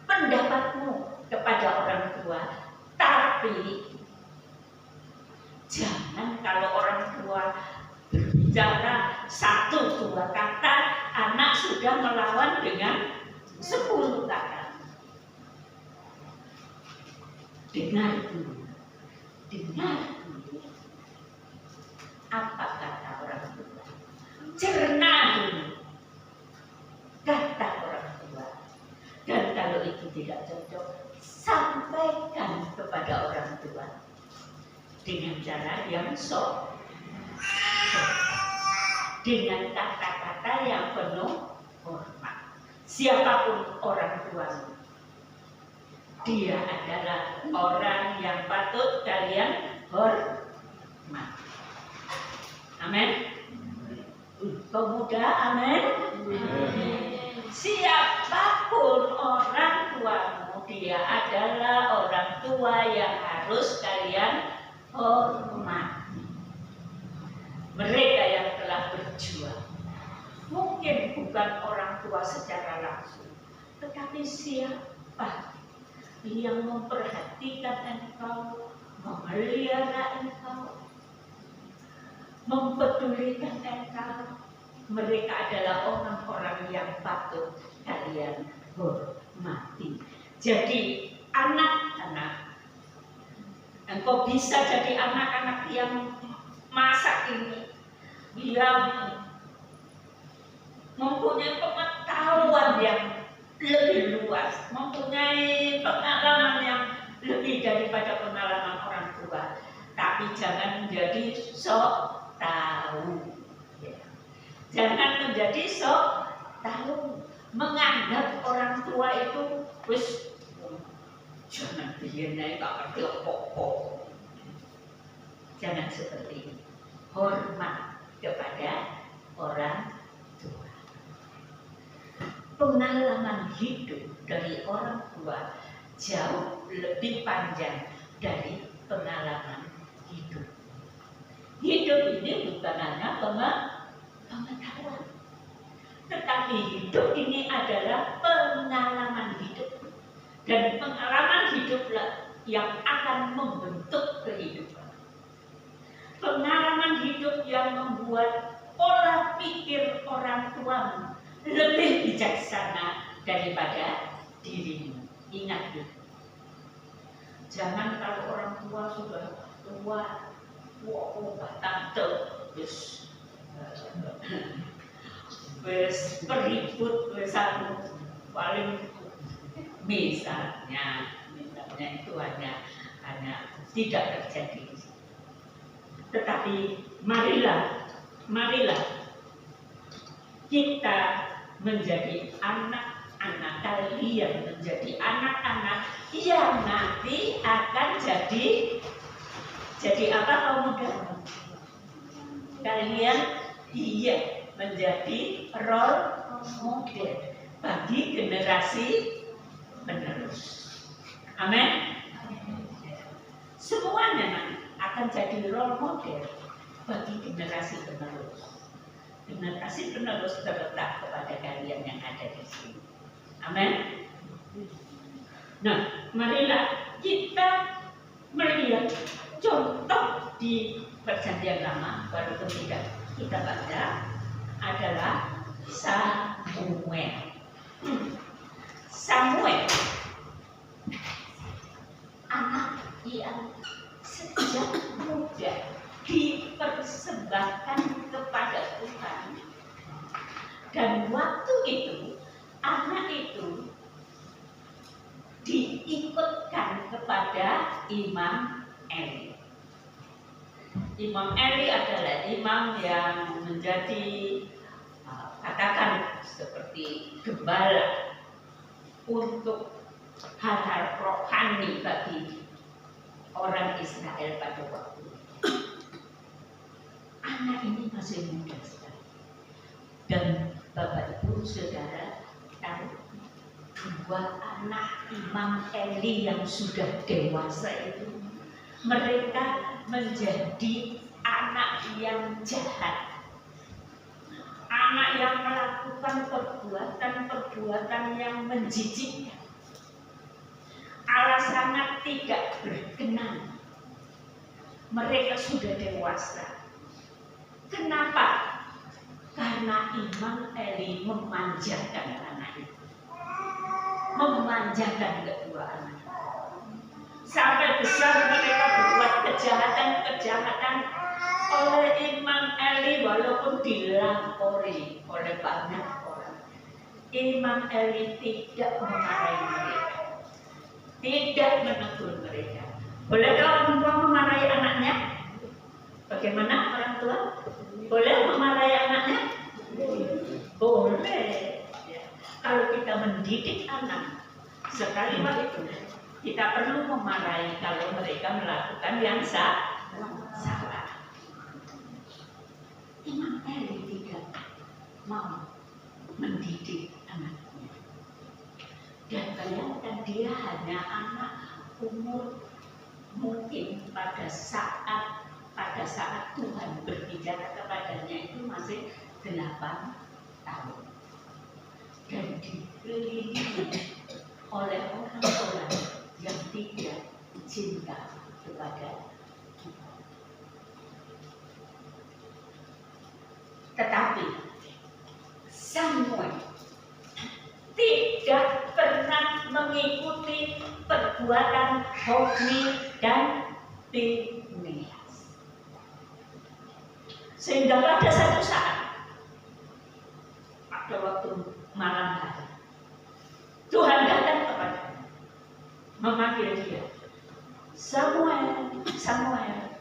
pendapatmu kepada orang tua. Tapi jangan kalau orang tua berbicara 1-2 kata, anak sudah melawan dengan 10 kata. Dengar dulu. Apa kata orang tua? Cerna dulu kata orang tua. Dan kalau itu tidak cocok, sampaikan kepada orang tua dengan cara yang dengan kata-kata yang penuh hormat. Siapapun orang tuamu, dia adalah orang yang patut kalian hormat. Amin. Pemuda, amin. Siapapun orang tuamu, dia adalah orang tua yang harus kalian hormati. Mereka yang telah berjuang, mungkin bukan orang tua secara langsung, tetapi siapa yang memperhatikan engkau, memelihara engkau, mempedulikan engkau, mereka adalah orang-orang yang patut kalian hormati. Jadi anak-anak, engkau bisa jadi anak-anak yang masa ini yang mempunyai pengetahuan yang lebih luas, mempunyai pengalaman yang lebih daripada pengalaman orang tua. Tapi jangan menjadi sok tahu. Jangan menjadi sok tahu, menganggap orang tua itu wis jangan biyen ae tak ngerti apa-apa. Jangan seperti ini. Hormat kepada orang tua. Pengalaman hidup dari orang tua jauh lebih panjang dari pengalaman hidup. Hidup ini bukan hanya pengetahuan, tetapi hidup ini adalah pengalaman hidup. Dan pengalaman hiduplah yang akan membentuk kehidupan. Pengalaman hidup yang membuat pola pikir orang tuamu lebih bijaksana daripada dirimu. Ingat itu. Jangan kalau orang tua sudah tua, tante, peribut, paling misalnya itu hanya tidak terjadi. Tetapi marilah kita menjadi anak-anak, kalian menjadi anak-anak yang nanti akan jadi apa kaum muda? Kalian menjadi role model bagi generasi penerus. Amin. Semuanya nanti akan jadi role model bagi generasi penerus. Generasi penerus terletak kepada kalian yang ada di sini. Amin. Nah, marilah kita melihat contoh di Perjanjian Lama, walaupun tidak kita baca, adalah Samuel. Samuel, anak yang sejak muda dipersembahkan kepada Tuhan, dan waktu itu anak itu diikutkan kepada Imam Eli. Imam Eli adalah imam yang menjadi katakan seperti gembala untuk hal-hal rohani bagi orang Israel pada waktu itu. Anak ini masih muda sekali, dan Bapak Ibu Saudara tahu, dua anak Imam Eli yang sudah dewasa itu, mereka menjadi anak yang jahat, anak yang melakukan perbuatan-perbuatan yang menjijikkan. Allah sangat tidak berkenan. Mereka sudah dewasa. Kenapa? Karena Imam Eli memanjakan anak itu, memanjakan kedua anak. Sampai besar mereka berbuat kejahatan oleh Imam Eli, walaupun dilapori oleh banyak orang. Imam Eli tidak memarahi mereka, tidak menegur mereka. Bolehkah orang tua memarahi anaknya? Bagaimana orang tua? Boleh memarahi anaknya? Boleh. Ya. Kalau kita mendidik anak, sekali itu kita perlu memarahi kalau mereka melakukan yang salah. Imam Eli tidak mau mendidik anaknya. Dan bayangkan, dia hanya anak umur mungkin pada saat Tuhan berbicara kepadanya itu masih 8 tahun. Dan dikelilingi oleh orang-orang yang tidak cinta kepada Tuhan. Tetapi Samuel tidak pernah mengikuti perbuatan Hofni dan Pinehas. Sehingga pada satu saat, pada waktu malam hari, Tuhan datang kepadanya, memanggil dia, Samuel, Samuel.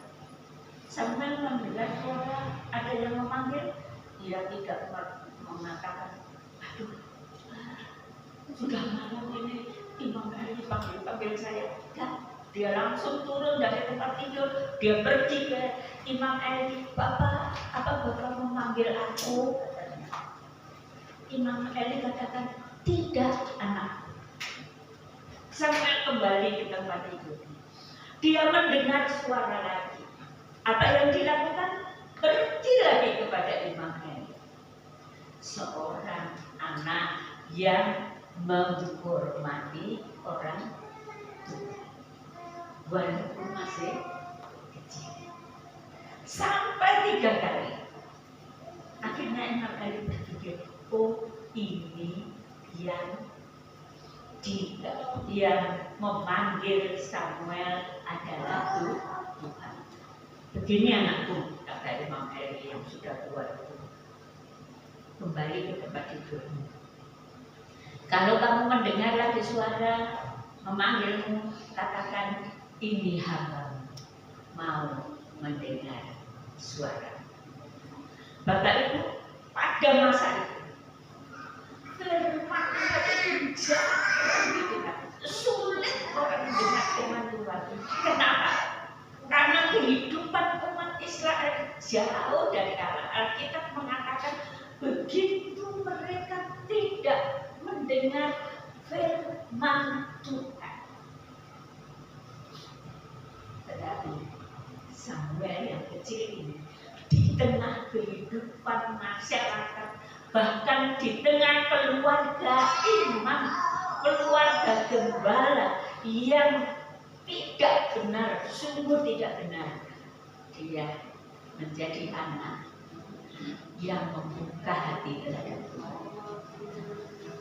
Samuel mendengar suara ada yang memanggil, dia tidak mengatakan, aduh, sudah malam ini Imam Eli panggil saya. Dia langsung turun dari tempat tidur, dia pergi ke Imam Eli. Bapak, apa Bapak memanggil aku? Imam Eli katakan, tidak anak. Samuel kembali ke tempat tidur. Dia mendengar suara lagi. Apa yang dilakukan? Pergi lagi kepada Imam Eli. Seorang anak yang menghormati orang tua, walaupun masih kecil. Sampai 3 kali. Akhirnya Imam Eli berpikir, oh ini yang memanggil Samuel adalah Tuhan. Begini anakku, kata Imam Eli yang sudah tua itu, kembali ke tempat tidurmu. Kalau kamu mendengar lagi suara memanggilmu, katakan, ini hambamu mau mendengar suara. Bapak Ibu, pada masa itu jauh dari Allah. Alkitab mengatakan begitu mereka tidak mendengar firman Tuhan. Tetapi Samuel yang kecil ini di tengah kehidupan masyarakat, bahkan di tengah keluarga imam, keluarga gembala yang tidak benar, sungguh tidak benar, dia menjadi anak yang membuka hati terhadap Tuhan.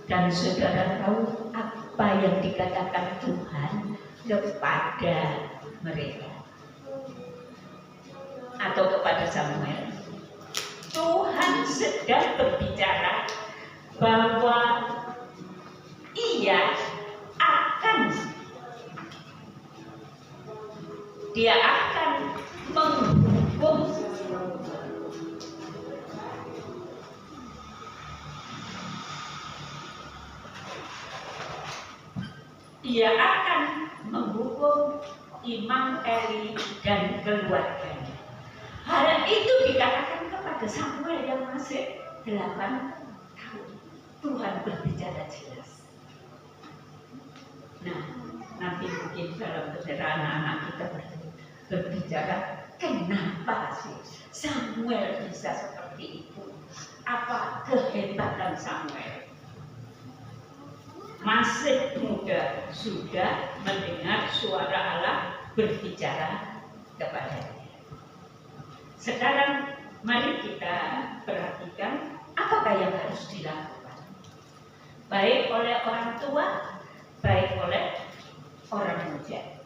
Dan saudara tahu apa yang dikatakan Tuhan kepada mereka atau kepada Samuel? Tuhan sedang berbicara bahwa dia akan menghukum Imam Eli dan keluarganya. Hal itu dikatakan kepada Samuel yang masih 8 tahun. Tuhan berbicara jelas. Nah, nanti mungkin dalam saudara anak-anak kita berbicara, kenapa sih Samuel bisa seperti itu? Apa kehebatan Samuel? Masih muda sudah mendengar suara Allah berbicara kepadanya. Sekarang mari kita perhatikan apakah yang harus dilakukan, baik oleh orang tua, baik oleh orang muda.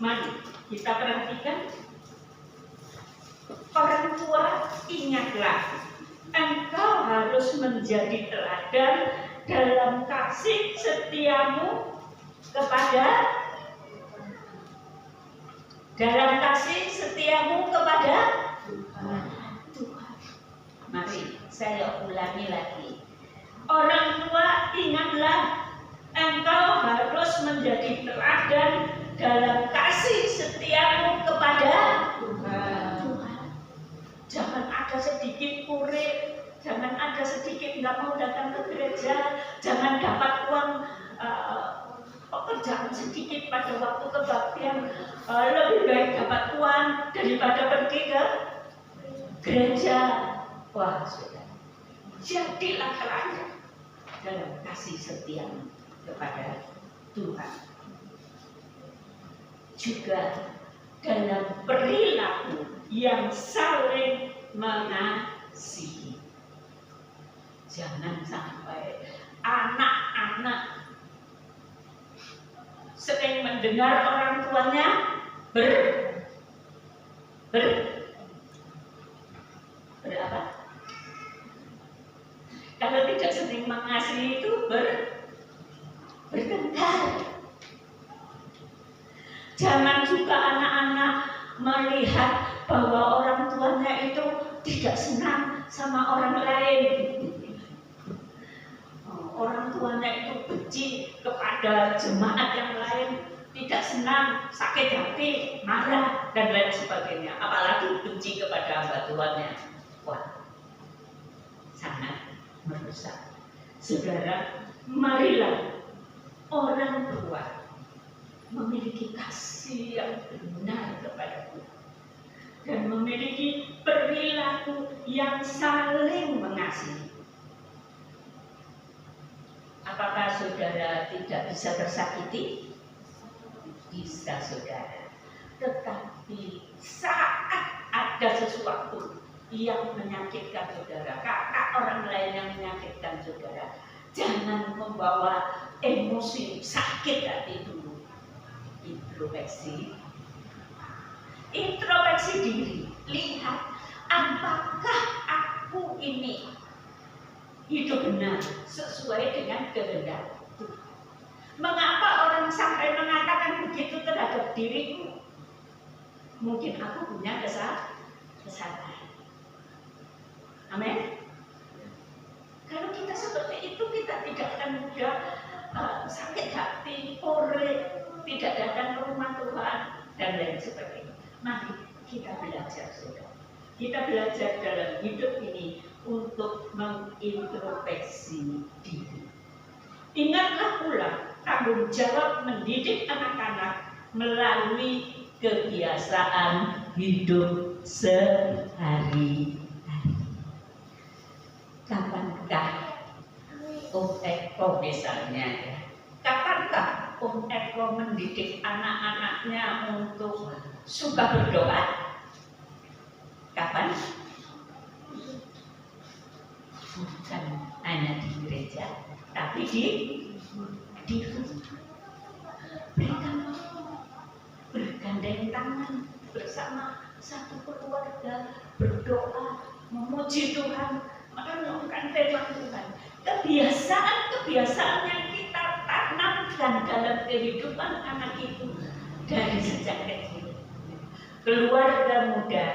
Mari kita perhatikan. Orang tua, ingatlah, engkau harus menjadi teladan dalam kasih setiamu kepada Tuhan. Mari saya ulangi lagi. Orang tua, ingatlah, engkau harus menjadi teladan dalam kasih setiamu kepada Tuhan. Jangan ada sedikit kurik, jangan ada sedikit nggak mau datang ke gereja, jangan dapat uang pekerjaan sedikit pada waktu kebaktian, lebih baik dapat uang daripada pergi ke gereja. Wah, sudah. Jadilah teladan dalam kasih setia kepada Tuhan. Juga dalam perilaku yang saling mengasihi. Jangan sampai anak-anak sering mendengar orang tuanya berapa? Kalau tidak sering mengasihi itu bertengkar. Jangan juga anak-anak melihat bahwa orang tuanya itu tidak senang sama orang lain. Orang tuanya itu benci kepada jemaat yang lain, tidak senang, sakit hati, marah, dan lain sebagainya. Apalagi benci kepada hamba Tuhannya. Wah, sangat merusak. Saudara, marilah orang tua memiliki kasih yang benar kepada Tuhan dan memiliki perilaku yang saling mengasihi. Apakah saudara tidak bisa tersakiti? Bisa, saudara. Tetapi saat ada sesuatu yang menyakitkan saudara, kakak orang lain yang menyakitkan saudara, jangan membawa emosi sakit hati dulu. Introspeksi diri, lihat apakah aku ini hidup benar sesuai dengan kehendak Tuhan. Mengapa orang sampai mengatakan begitu terhadap diriku? Mungkin aku punya kesalahan. Amin. Kalau kita seperti itu, kita tidak akan mudah sakit hati, korek, tidak datang ke rumah Tuhan, dan lain sebagainya. Mari kita belajar, saudara. Kita belajar dalam hidup ini untuk mengintrospeksi diri. Ingatlah pula tanggung jawab mendidik anak-anak melalui kebiasaan hidup sehari-hari. Kapankah Om Eko misalnya ya, kapankah Om Eko mendidik anak-anaknya untuk suka berdoa? Kapan? Bukan hanya di gereja, tapi di rumah. Mereka bergandeng tangan bersama satu keluarga, berdoa, memuji Tuhan, merenungkan firman Tuhan. Kebiasaan yang kita tanamkan dalam kehidupan anak itu dari sejak kecil. Keluarga muda,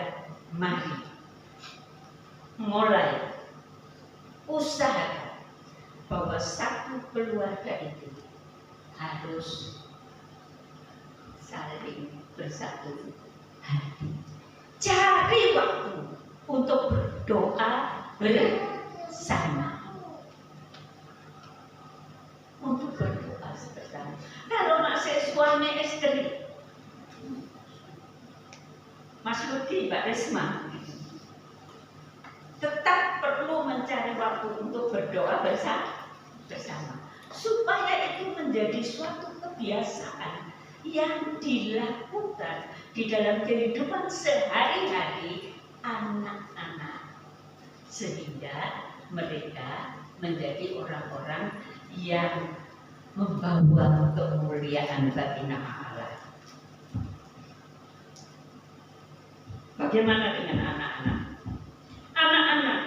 mari mulai usahakan bahwa satu keluarga itu harus saling bersatu hati. Cari waktu untuk berdoa bersama. Untuk berdoa bersama. Kalau masih suami istri, Mas Rudi, Mbak Risma, tetap perlu mencari waktu untuk berdoa bersama, supaya itu menjadi suatu kebiasaan yang dilakukan di dalam kehidupan sehari-hari anak-anak, sehingga mereka menjadi orang-orang yang membawa kemuliaan bagi nama Allah. Bagaimana dengan anak-anak? Anak-anak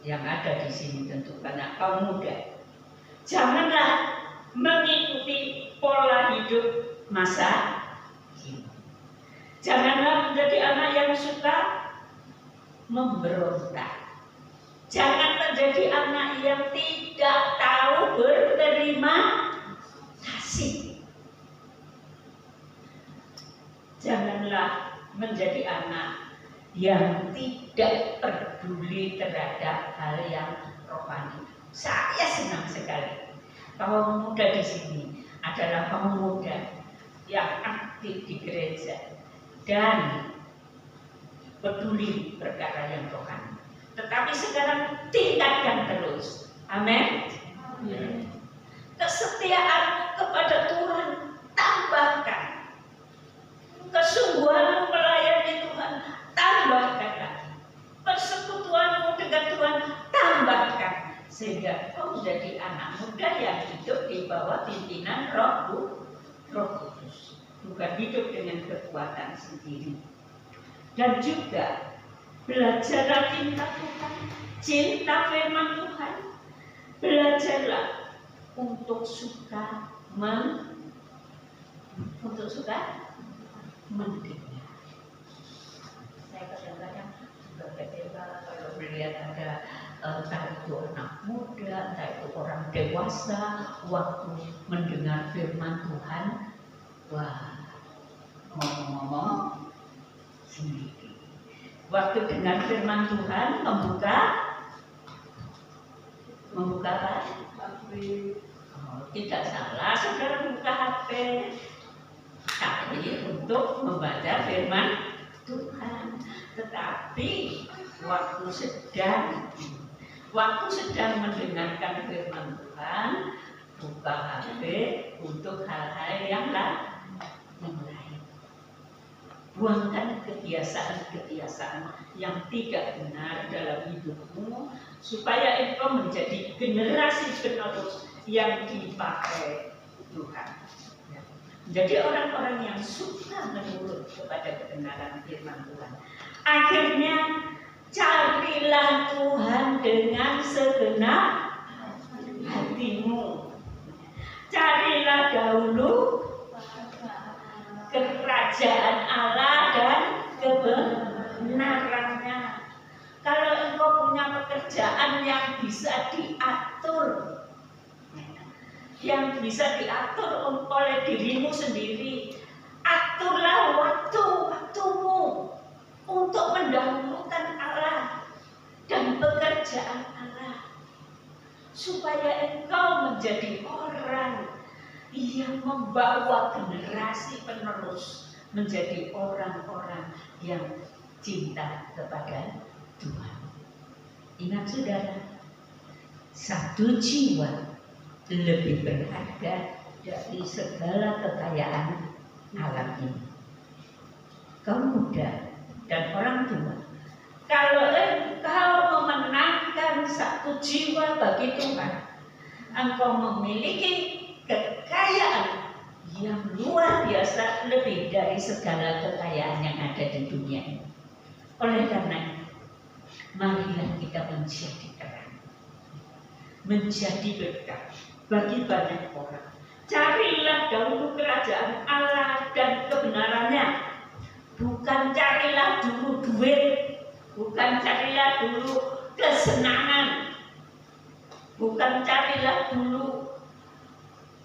yang ada di sini tentu banyak kaum muda. Janganlah mengikuti pola hidup masa kini. Janganlah menjadi anak yang suka memberontak. Jangan menjadi anak yang tidak tahu berterima kasih. Janganlah menjadi anak yang tidak peduli terhadap hal yang rohani. Saya senang sekali kaum muda di sini adalah kaum muda yang aktif di gereja dan peduli perkara yang rohani. Tetapi sekarang tingkatkan terus. Amin. Kesetiaanmu kepada Tuhan tambahkan. Kesungguhanmu melayani Tuhan tambahkan lagi. Persekutuanmu dengan Tuhan tambahkan. Sehingga kau menjadi anak muda yang hidup di bawah pimpinan Roh Kudus. Bukan hidup dengan kekuatan sendiri. Dan juga belajarlah cinta Tuhan, cinta firman Tuhan. Belajarlah untuk suka mendengar. Saya kadang-kadang juga kecewa kalau melihat ada entah itu anak muda, entah itu orang dewasa, waktu mendengar firman Tuhan, wah, ngomong-ngomong sendiri. Waktu dengar firman Tuhan membuka apa? Oh, tidak salah, saudara buka HP, tapi untuk membaca firman Tuhan. Tetapi waktu sedang mendengarkan firman Tuhan, buka HP untuk hal-hal yang lain. Buangkan kebiasaan-kebiasaan yang tidak benar dalam hidupmu, supaya engkau menjadi generasi penerus yang dipakai Tuhan. Jadi orang-orang yang suka menurut kepada kebenaran firman Tuhan. Akhirnya carilah Tuhan dengan segenap hatimu. Carilah dahulu kerajaan Allah dan kebenarannya. Kalau engkau punya pekerjaan yang bisa diatur, oleh dirimu sendiri, aturlah waktu supaya engkau menjadi orang yang membawa generasi penerus menjadi orang-orang yang cinta kepada Tuhan. Ingat saudara, satu jiwa lebih berharga dari segala kekayaan alam ini. Kaum muda dan orang tua, kalau engkau memenangkan satu jiwa bagi Tuhan, engkau memiliki kekayaan yang luar biasa lebih dari segala kekayaan yang ada di dunia ini. Oleh karena itu, marilah kita menjadi terang, menjadi berkat bagi banyak orang. Carilah dahulu kerajaan Allah dan kebenarannya. Bukan carilah dulu duit, bukan carilah dulu kesenangan, bukan carilah dulu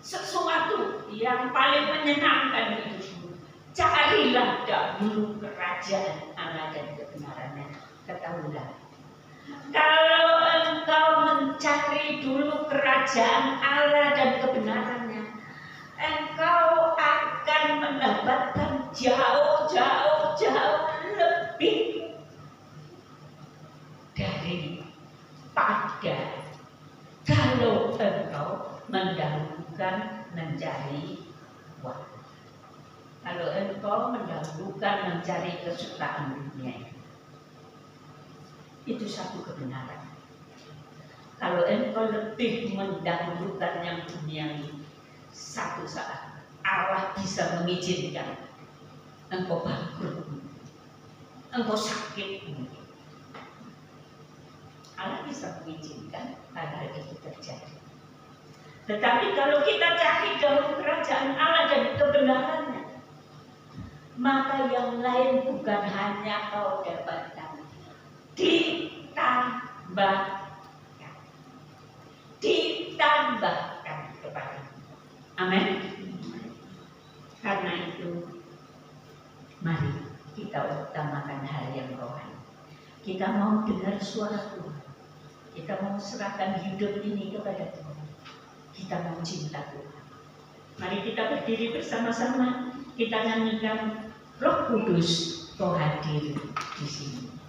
sesuatu yang paling menyenangkan hidupmu. Carilah dahulu kerajaan Allah dan kebenarannya. Ketahuilah, kalau engkau mencari dulu kerajaan Allah dan kebenarannya, engkau akan mendapatkan jauh lebih daripada kalau engkau mendahulukan mencari uang. Kalau engkau mendahulukan mencari kesukaan dunia, itu satu kebenaran. Kalau engkau lebih mendahulukan yang duniawi, satu saat Allah bisa mengizinkan engkau bangkrut, engkau sakit. Allah bisa mengizinkan hal-hal itu terjadi. Tetapi kalau kita cari dahulu kerajaan Allah dan kebenarannya, maka yang lain bukan hanya kau dapatkan, ditambahkan kepada. Amin. Karena itu, mari kita utamakan hal yang rohani. Kita mau dengar suara Tuhan. Kita mau serahkan hidup ini kepada Tuhan. Kita mau cinta Tuhan. Mari kita berdiri bersama-sama. Kita nyanyikan Roh Kudus, Kau hadir di sini.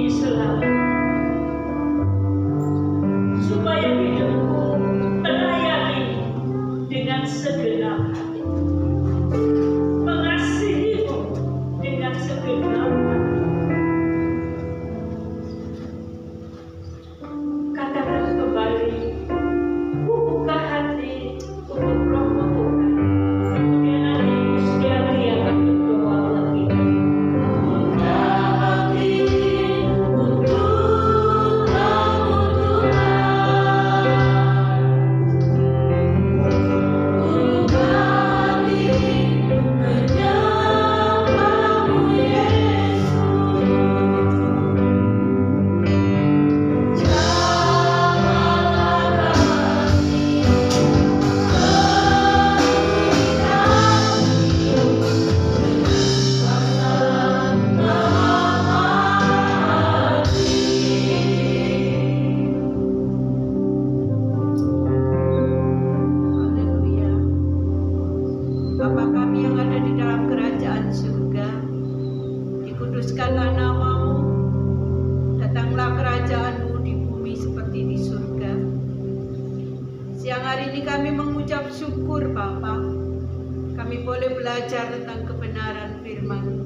ini selalu, supaya hidupku melayani dengan segenap hati, mengasihimu dengan segenap hati. Katakan kembali, ku buka hati untuk Roh-Mu Tuhan. Kemudian nanti Gustiati akan berdoa buat kita. Buka hati untuk Roh-Mu Tuhan. Buka hati menyembah-Mu Yesus. Haleluya. Bapa kami yang ada di dalam kerajaan surga, dikuduskanlah nama-Mu, datanglah kerajaan-Mu di bumi seperti di surga. Siang hari ini kami mengucap syukur Bapa, kami boleh belajar tentang kebenaran firman-Mu.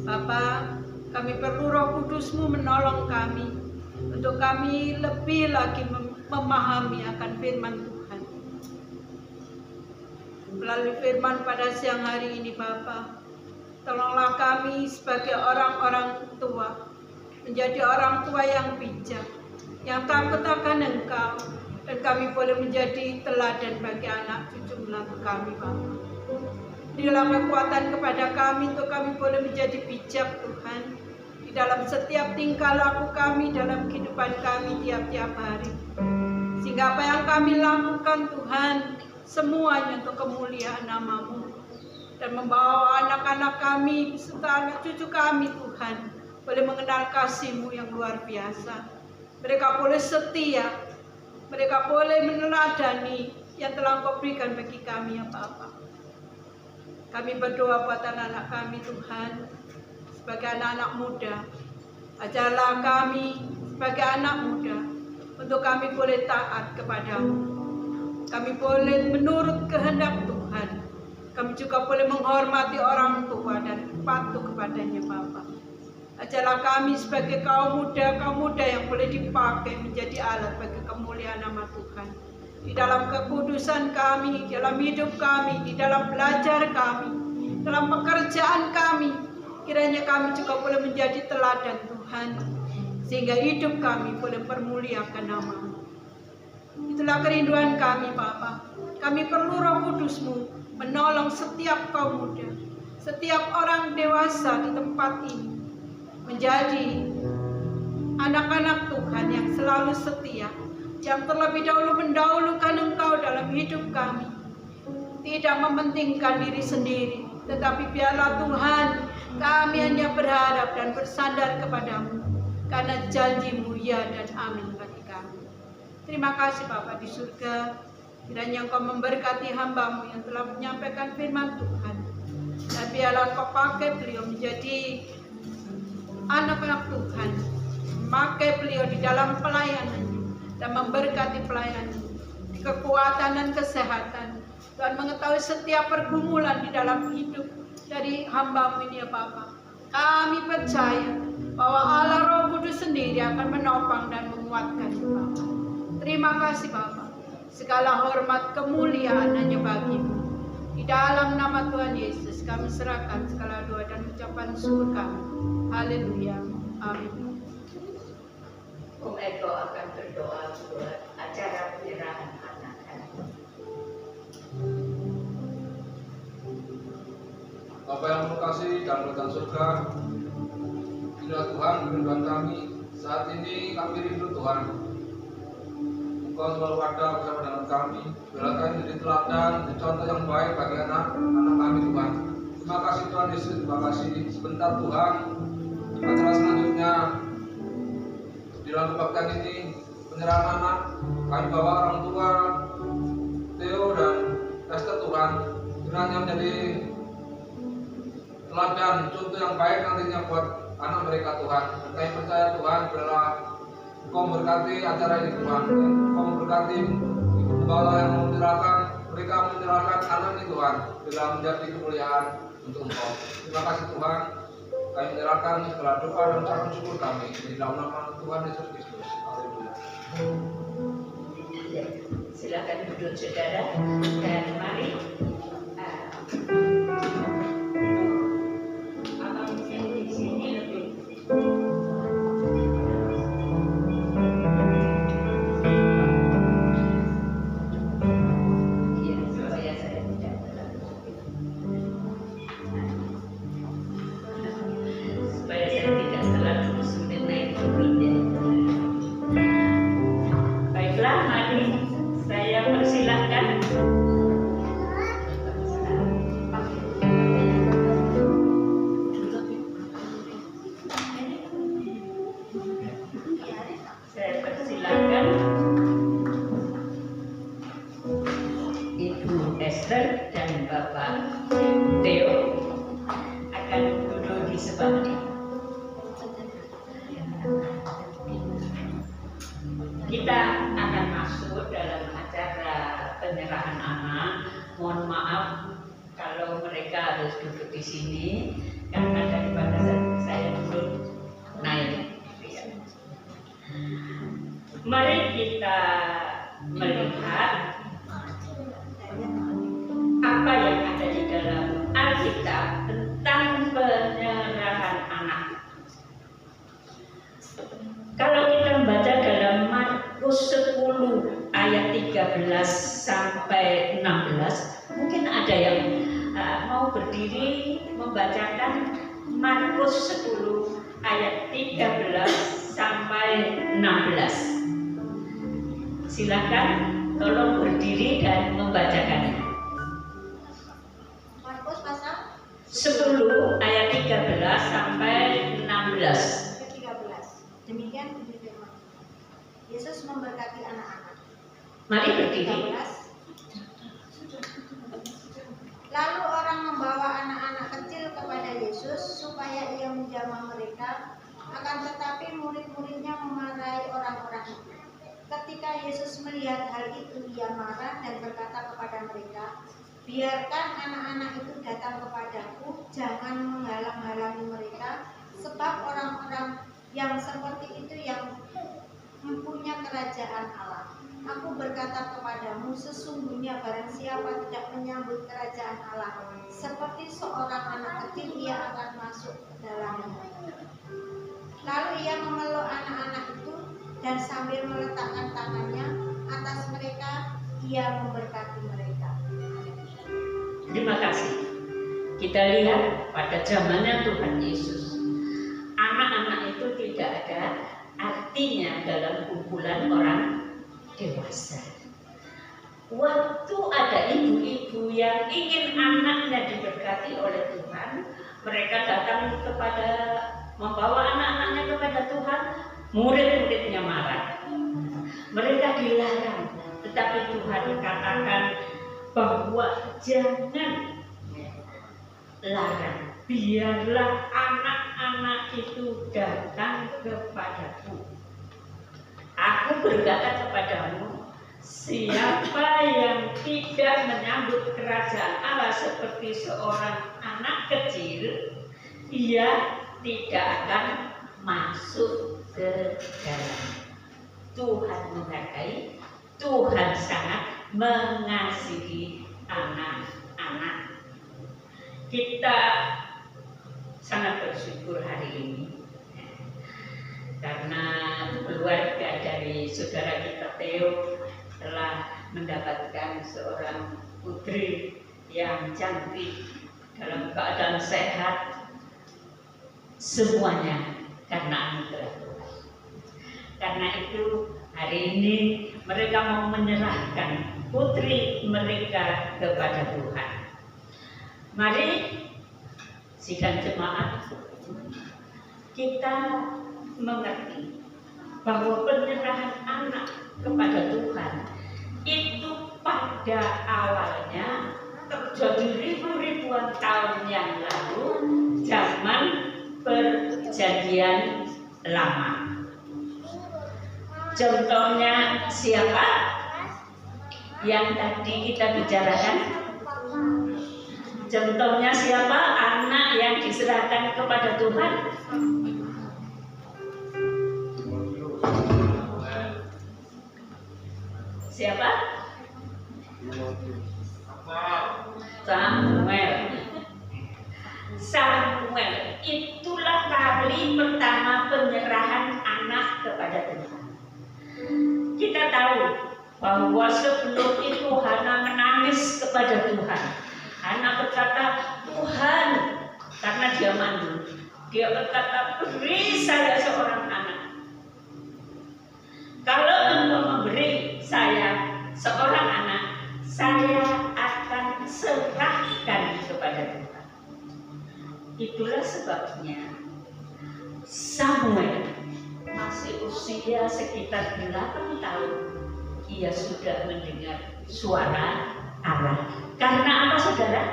Bapa, kami perlu Roh Kudus-Mu menolong kami, untuk kami lebih lagi memahami akan firman Tuhan. Melalui firman pada siang hari ini Bapa, tolonglah kami sebagai orang-orang tua, menjadi orang tua yang bijak, yang takut akan Engkau, dan kami boleh menjadi teladan bagi anak cucu menantu kami Bapa. Berilah kekuatan kepada kami untuk kami boleh menjadi bijak Tuhan, di dalam setiap tingkah laku kami, dalam kehidupan kami tiap-tiap hari. Sehingga apa yang kami lakukan Tuhan, semuanya untuk kemuliaan nama-Mu, dan membawa anak-anak kami serta anak cucu kami Tuhan boleh mengenal kasih-Mu yang luar biasa. Mereka boleh setia, mereka boleh meneladani yang telah Engkau berikan bagi kami ya Bapa. Kami berdoa buat anak-anak kami Tuhan, sebagai anak-anak muda, ajarlah kami sebagai anak muda untuk kami boleh taat kepada-Mu. Kami boleh menurut kehendak Tuhan. Kami juga boleh menghormati orang tua dan patuh kepadanya Bapa. Ajarlah kami sebagai kaum muda yang boleh dipakai menjadi alat bagi kemuliaan nama Tuhan. Di dalam kekudusan kami, di dalam hidup kami, di dalam belajar kami, dalam pekerjaan kami, kiranya kami juga boleh menjadi teladan Tuhan, sehingga hidup kami boleh permuliakan nama-Mu. Itulah kerinduan kami Bapa. Kami perlu Roh Kudus-Mu menolong setiap kaum muda, setiap orang dewasa di tempat ini, menjadi anak-anak Tuhan yang selalu setia, yang terlebih dahulu mendahulukan Engkau dalam hidup kami, tidak mementingkan diri sendiri, tetapi biarlah Tuhan kami hanya berharap dan bersandar kepada-Mu, karena janji-Mu ya dan amin bagi kami. Terima kasih Bapa di surga, kiranya Engkau memberkati hamba-Mu yang telah menyampaikan firman Tuhan, dan biarlah Engkau pakai beliau menjadi anak-anak Tuhan, memakai beliau di dalam pelayanan dan memberkati pelayanan, kekuatan dan kesehatan. Tuhan mengetahui setiap pergumulan di dalam hidup dari hamba-Mu ini ya Bapa. Kami percaya bahwa Allah Roh Kudus sendiri akan menopang dan menguatkan ya Bapa. Terima kasih Bapa. Segala hormat kemuliaan hanya bagi-Mu. Di dalam nama Tuhan Yesus kami serahkan segala doa dan ucapan syukur kami. Haleluya. Amin. Om Eko akan berdoa buat acara penyerahan anak-anak. Bapa yang berkasih dan berkat surga, inilah Tuhan kerinduan kami. Saat ini kami rindu Tuhan, Engkau selalu ada bersama dengan kami. Biarlah kami jadi teladan, jadi contoh yang baik bagi anak-anak kami Tuhan. Terima kasih Tuhan Yesus, terima kasih. Sebentar Tuhan, acara selanjutnya di dalam kebaktian ini penyerahan anak, kami bawa orang tua Theo dan Esther Tuhan, kiranya menjadi teladan contoh yang baik nantinya buat anak mereka Tuhan. Kami percaya Tuhan adalah Engkau memberkati acara ini Tuhan. Engkau memberkati Ibu Gembala yang mereka menyerahkan anak ini Tuhan dalam menjadi kemuliaan untuk Engkau. Terima kasih Tuhan. Kami menyerahkan segala doa dan ucapan syukur kami di dalam nama Tuhan Yesus Kristus. Haleluya. Silakan duduk saudara dan mari apa mungkin di sini lebih ya supaya saya tidak supaya saya tidak terlalu sulit naik turunnya. Baiklah, mari saya persilahkan. Saya persilahkan Ibu Esther dan Bapak Theo akan duduk di sebelah ini. Kita akan masuk dalam acara penyerahan anak. Mohon maaf kalau mereka harus duduk di sini karena daripada saya duduk naik. Mari kita melihat apa yang ada di dalam Alkitab tentang penyerahan anak. Kalau kita membaca dalam Markus 10 ayat 13 sampai 16, mungkin ada yang mau berdiri membacakan Markus 10 ayat 13 sampai 16. Silakan tolong berdiri dan membacakannya. Markus pasal 10 ayat 13 sampai 16. ke-13. Demikian bunyi firman. Yesus memberkati anak-anak. Mari berdiri. 13. Lalu orang membawa anak-anak kecil kepada Yesus supaya ia menjamah mereka, akan tetapi murid-muridnya memarahi orang-orang itu. Ketika Yesus melihat hal itu, ia marah dan berkata kepada mereka, biarkan anak-anak itu datang kepadaku, jangan menghalang-halangi mereka, sebab orang-orang yang seperti itu yang mempunyai kerajaan Allah. Aku berkata kepadamu, sesungguhnya barang siapa tidak menyambut kerajaan Allah, seperti seorang anak kecil, ia akan masuk ke dalamnya. Lalu ia memeluk anak-anak itu dan sambil meletakkan tangannya atas mereka, ia memberkati mereka. Terima kasih. Kita lihat pada zamannya Tuhan Yesus, anak-anak itu tidak ada artinya dalam kumpulan orang dewasa. Waktu ada ibu-ibu yang ingin anaknya diberkati oleh Tuhan, mereka datang membawa anak-anaknya kepada Tuhan. Murid-muridnya marah, mereka dilarang, tetapi Tuhan katakan bahwa jangan larang, biarlah anak-anak itu datang kepadaku. Aku berkata kepadamu, siapa yang tidak menyambut kerajaan Allah seperti seorang anak kecil, ia tidak akan masuk ke dalam. Tuhan menghargai, Tuhan sangat mengasihi anak-anak. Kita sangat bersyukur hari ini karena keluarga dari saudara kita Theo telah mendapatkan seorang putri yang cantik dalam keadaan sehat, semuanya karena anugerah Tuhan. Karena itu hari ini mereka mau menyerahkan putri mereka kepada Tuhan. Mari sidang jemaat kita mengerti bahwa penyerahan anak kepada Tuhan itu pada awalnya terjadi ribu-ribuan tahun yang lalu, zaman perjanjian Perjanjian Lama. Contohnya siapa yang tadi kita bicarakan? Contohnya siapa? Anak yang diserahkan kepada Tuhan. Siapa? Samuel. Samuel, itulah kali pertama penyerahan anak kepada Tuhan. Kita tahu bahwa sebelum itu Hana menangis kepada Tuhan. Hana berkata, Tuhan, karena dia mandul, dia berkata, beri saya seorang anak. Kalau Engkau memberi saya seorang anak, saya akan serahkan kepada Tuhan. Itulah sebabnya Samuel masih usia sekitar 8 tahun, ia sudah mendengar suara Allah. Karena apa, saudara?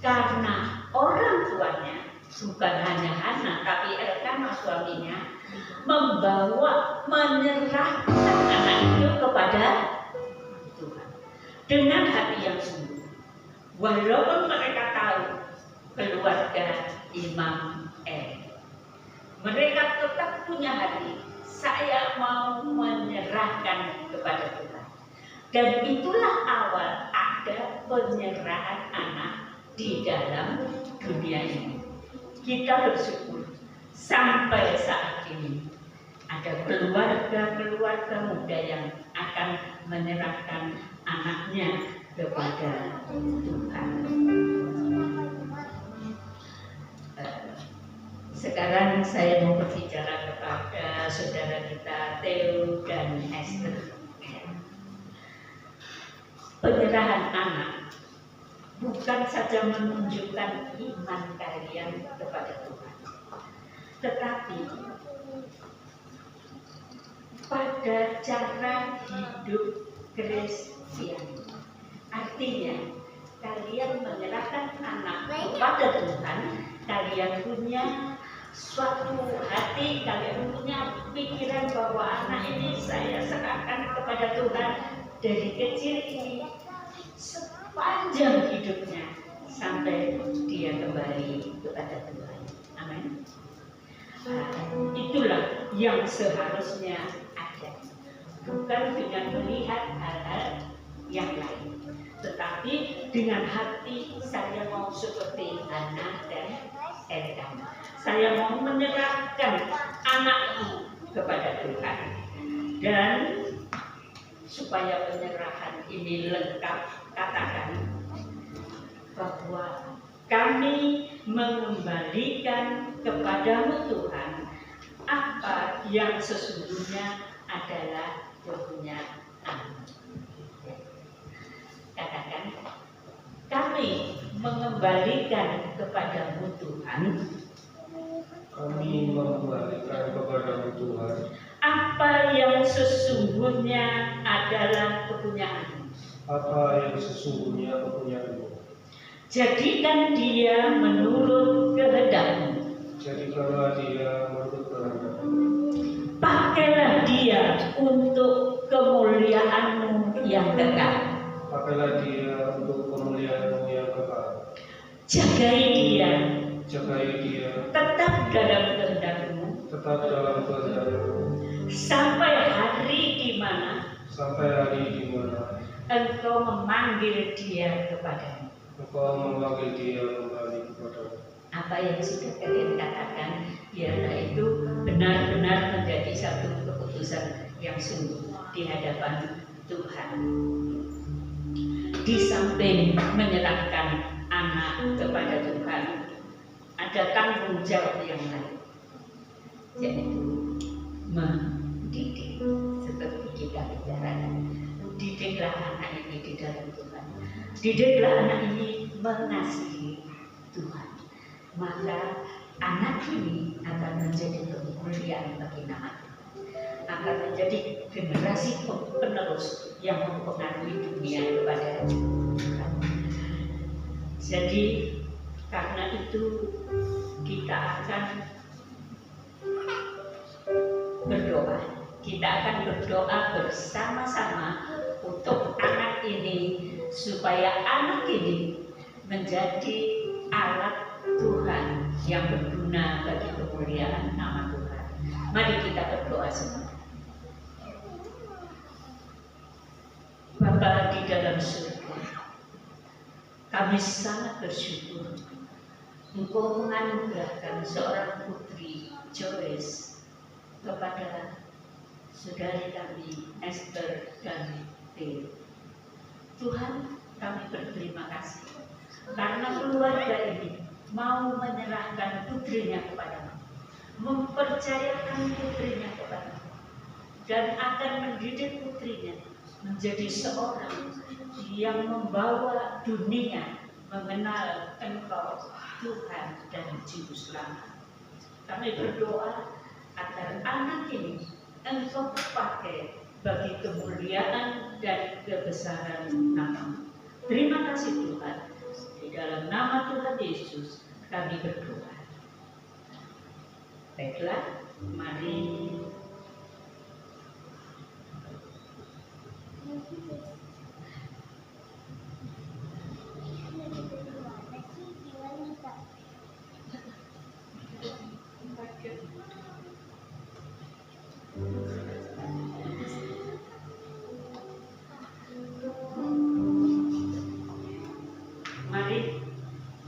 Karena orang tuanya, bukan hanya Hana, tapi Elkanah suaminya, menyerahkan anak itu kepada Tuhan dengan hati yang sungguh. Walaupun mereka tahu keluarga Imam Eli, mereka tetap punya hati, saya mau menyerahkan kepada Tuhan. Dan itulah awal ada penyerahan anak di dalam dunia ini. Kita bersyukur sampai saat ini ada keluarga-keluarga muda yang akan menyerahkan anaknya kepada Tuhan. Sekarang saya mau berbicara kepada saudara kita Theo dan Esther. Penyerahan anak bukan saja menunjukkan iman kalian kepada Tuhan, tetapi pada cara hidup Kristen. Artinya kalian menyerahkan anak kepada Tuhan, kalian punya suatu hati, kalian punya pikiran bahwa anak ini saya serahkan kepada Tuhan dari kecil ini sepanjang hidupnya sampai dia kembali kepada Tuhan. Amin. Itulah yang seharusnya ada, bukan dengan melihat hal-hal yang lain, tetapi dengan hati saya mau seperti Hana dan Elkanah. Saya mau menyerahkan anakku kepada Tuhan, dan supaya penyerahan ini lengkap, katakan bahwa kami mengembalikan kepadamu Tuhan apa yang sesungguhnya adalah kepunyaan. Katakan, kami mengembalikan kepadamu Tuhan. Kami mengembalikan kepadamu Tuhan Apa yang sesungguhnya adalah kepunyaan. apa yang sesungguhnya kepunyaanmu. Jadikan dia menurut kehendakmu. Jadikanlah dia menurut kehendakmu. Pakailah dia untuk kemuliaanmu yang kekal. Pakailah dia untuk kemuliaanmu yang kekal. Jagai dia Jagai dia tetap dalam kehendakmu tetap dalam kehendakmu sampai hari di mana sampai hari di mana engkau memanggil dia kepadamu. engkau memanggil dia kembali kepadamu. Apa yang sudah kalian katakan, biarlah itu benar-benar menjadi satu keputusan yang sungguh di hadapan Tuhan. Di samping menyerahkan anak kepada Tuhan, ada tanggung jawab yang lain, yaitu mendidik. Seperti kita bicarakan, didiklah anak ini di dalam Tuhan, didiklah anak ini mengasihi Tuhan, maka anak ini akan menjadi kemuliaan bagi nama Tuhan, akan menjadi generasi penerus yang mempengaruhi dunia kepada Tuhan. Jadi karena itu kita akan berdoa. Kita akan berdoa bersama-sama untuk anak ini, supaya anak ini menjadi alat Tuhan yang berguna bagi kemuliaan nama Tuhan. Mari kita berdoa semua. Bapa di dalam surga, kami sangat bersyukur Engkau menganugerahkan seorang putri Joyce kepada saudari kami Esther dan Theo. Tuhan, kami berterima kasih karena keluarga ini mau menyerahkan putrinya kepadamu, mempercayakan putrinya kepadamu, dan akan mendidik putrinya menjadi seorang yang membawa dunia mengenal Engkau Tuhan dan Juru Selamat. Kami berdoa agar anak ini Engkau pakai bagi kemuliaan dan kebesaran nama-Mu. Terima kasih Tuhan. Di dalam nama Tuhan Yesus kami berdoa. Baiklah, mari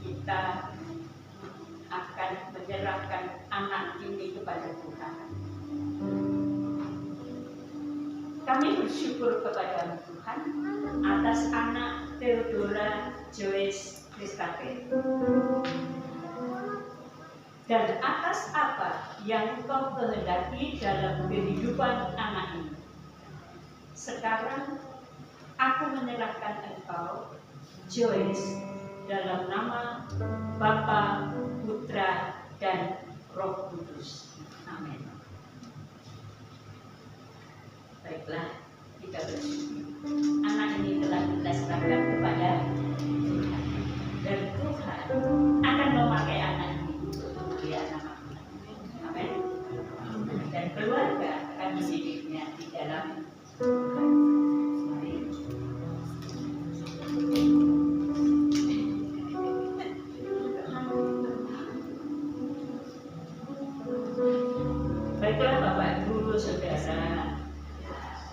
kita akan menyerahkan anak ini kepada Tuhan. Kami bersyukur kepada Tuhan atas anak Theodora Joyce Christake dan atas apa yang Engkau kehendaki dalam kehidupan anak ini. Sekarang aku menyerahkan Engkau, Joyce, dalam nama Bapa, Putra, dan Roh Kudus. Amin. Baiklah, kita bersyukur. Anak ini telah kita serahkan kepada Tuhan, dan Tuhan akan memakai anak ini untuk kemuliaan nama Tuhan. Amin. Dan keluarga akan mendidiknya di dalam Tuhan. Mari. Baiklah Bapak Ibu Saudara,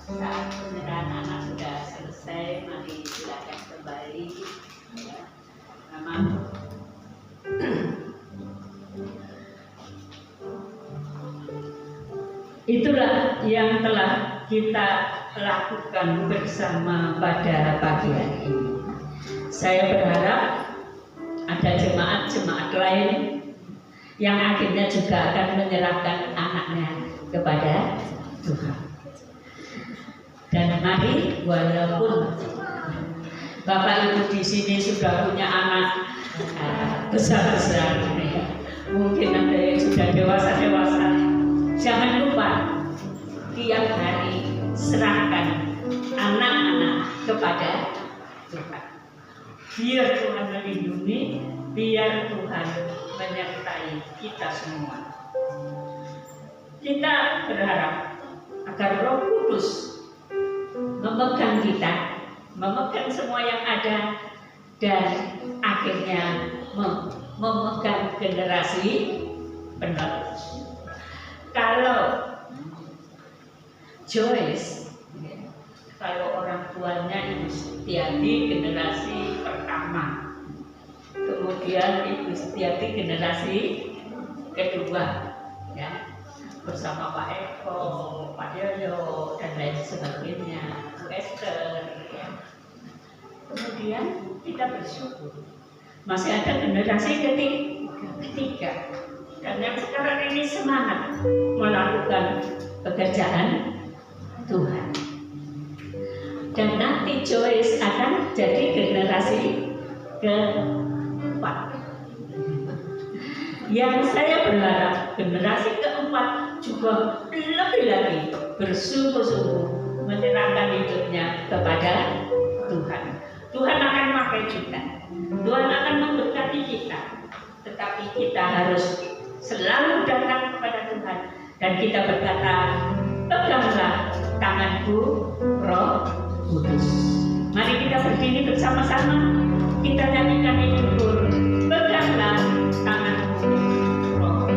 saat penyerahan anak sudah selesai, mari silakan kembali. Nama itulah yang telah kita lakukan bersama pada pagi hari ini. Saya berharap ada jemaat-jemaat lain yang akhirnya juga akan menyerahkan anaknya kepada Tuhan. Dan mari, walaupun Bapak Ibu di sini sudah punya anak besar-besar, mungkin ada yang sudah dewasa-dewasa, jangan lupa tiap hari serahkan anak-anak kepada Tuhan. Biar Tuhan melindungi, biar Tuhan menyertai kita semua. Kita berharap agar Roh Kudus memegang kita, memegang semua yang ada, dan akhirnya memegang generasi penerus. Kalau Joyce, kalau orang tuanya Ibu Setiati generasi pertama, kemudian Ibu Setiati generasi kedua, ya, bersama Pak Eko, Pak Yoyo, dan lain sebagainya, Bu Esther, ya. Kemudian kita bersyukur masih ada generasi ketiga, dan yang sekarang ini semangat melakukan pekerjaan Tuhan. Dan nanti Joyce akan jadi generasi keempat. Yang saya berharap generasi keempat juga lebih lagi bersungguh-sungguh menyerahkan hidupnya kepada Tuhan. Tuhan akan memakai kita, Tuhan akan memberkati kita, tetapi kita harus selalu datang kepada Tuhan dan kita berkata, Peganglah tanganku, Roh Kudus. Mari kita berdiri bersama-sama. Kita nyanyikan syukur. Peganglah tanganku, Roh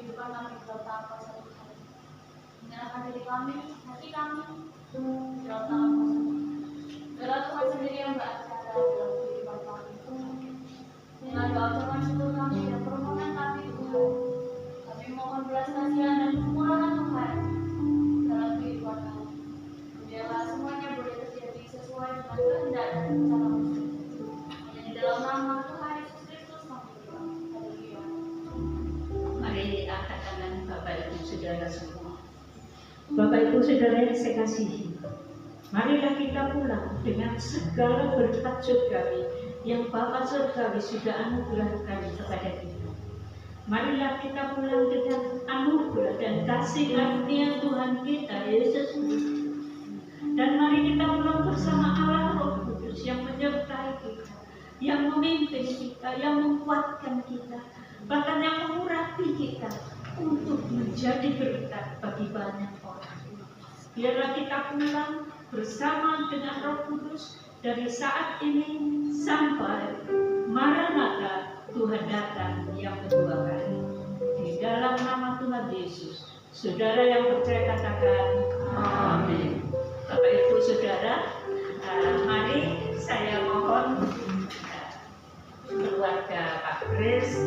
kehidupan kami dalam kuasa Tuhan. Menyerahkan diri kami, hati kami dalam tangan kuasa Tuhan. Biarlah Tuhan sendiri yang beracara dalam kehidupan kami. Dengan doa firman syukur kami dan permohonan kami Tuhan, kami mohon belas kasihan dan kemurahan Tuhan dalam kehidupan kami. Biarlah semuanya boleh terjadi sesuai dengan kehendak dan rencana-Mu. Hanya di dalam nama Tuhan Yesus Kristus kami berdoa. Haleluya. Mari angkat tangan Bapak Ibu Saudara semua. Bapak Ibu Saudara yang saya kasihi, marilah kita pulang dengan segala berkat surgawi yang Bapa surgawi sudah anugerahkan kepada kita. Marilah kita pulang dengan anugerah dan kasih karunia Tuhan kita Yesus Kristus. Dan mari kita pulang bersama Allah Roh Kudus yang menyertai kita, yang memimpin kita, yang menguatkan kita, bahkan yang mengurapi kita untuk menjadi berkat bagi banyak orang. Biarlah kita pulang bersama dengan Roh Kudus dari saat ini sampai Maranatha, Tuhan datang yang kedua kali. Di dalam nama Tuhan Yesus, saudara yang percaya katakan amin. Bapak Ibu Saudara, mari saya mohon keluarga Pak Kris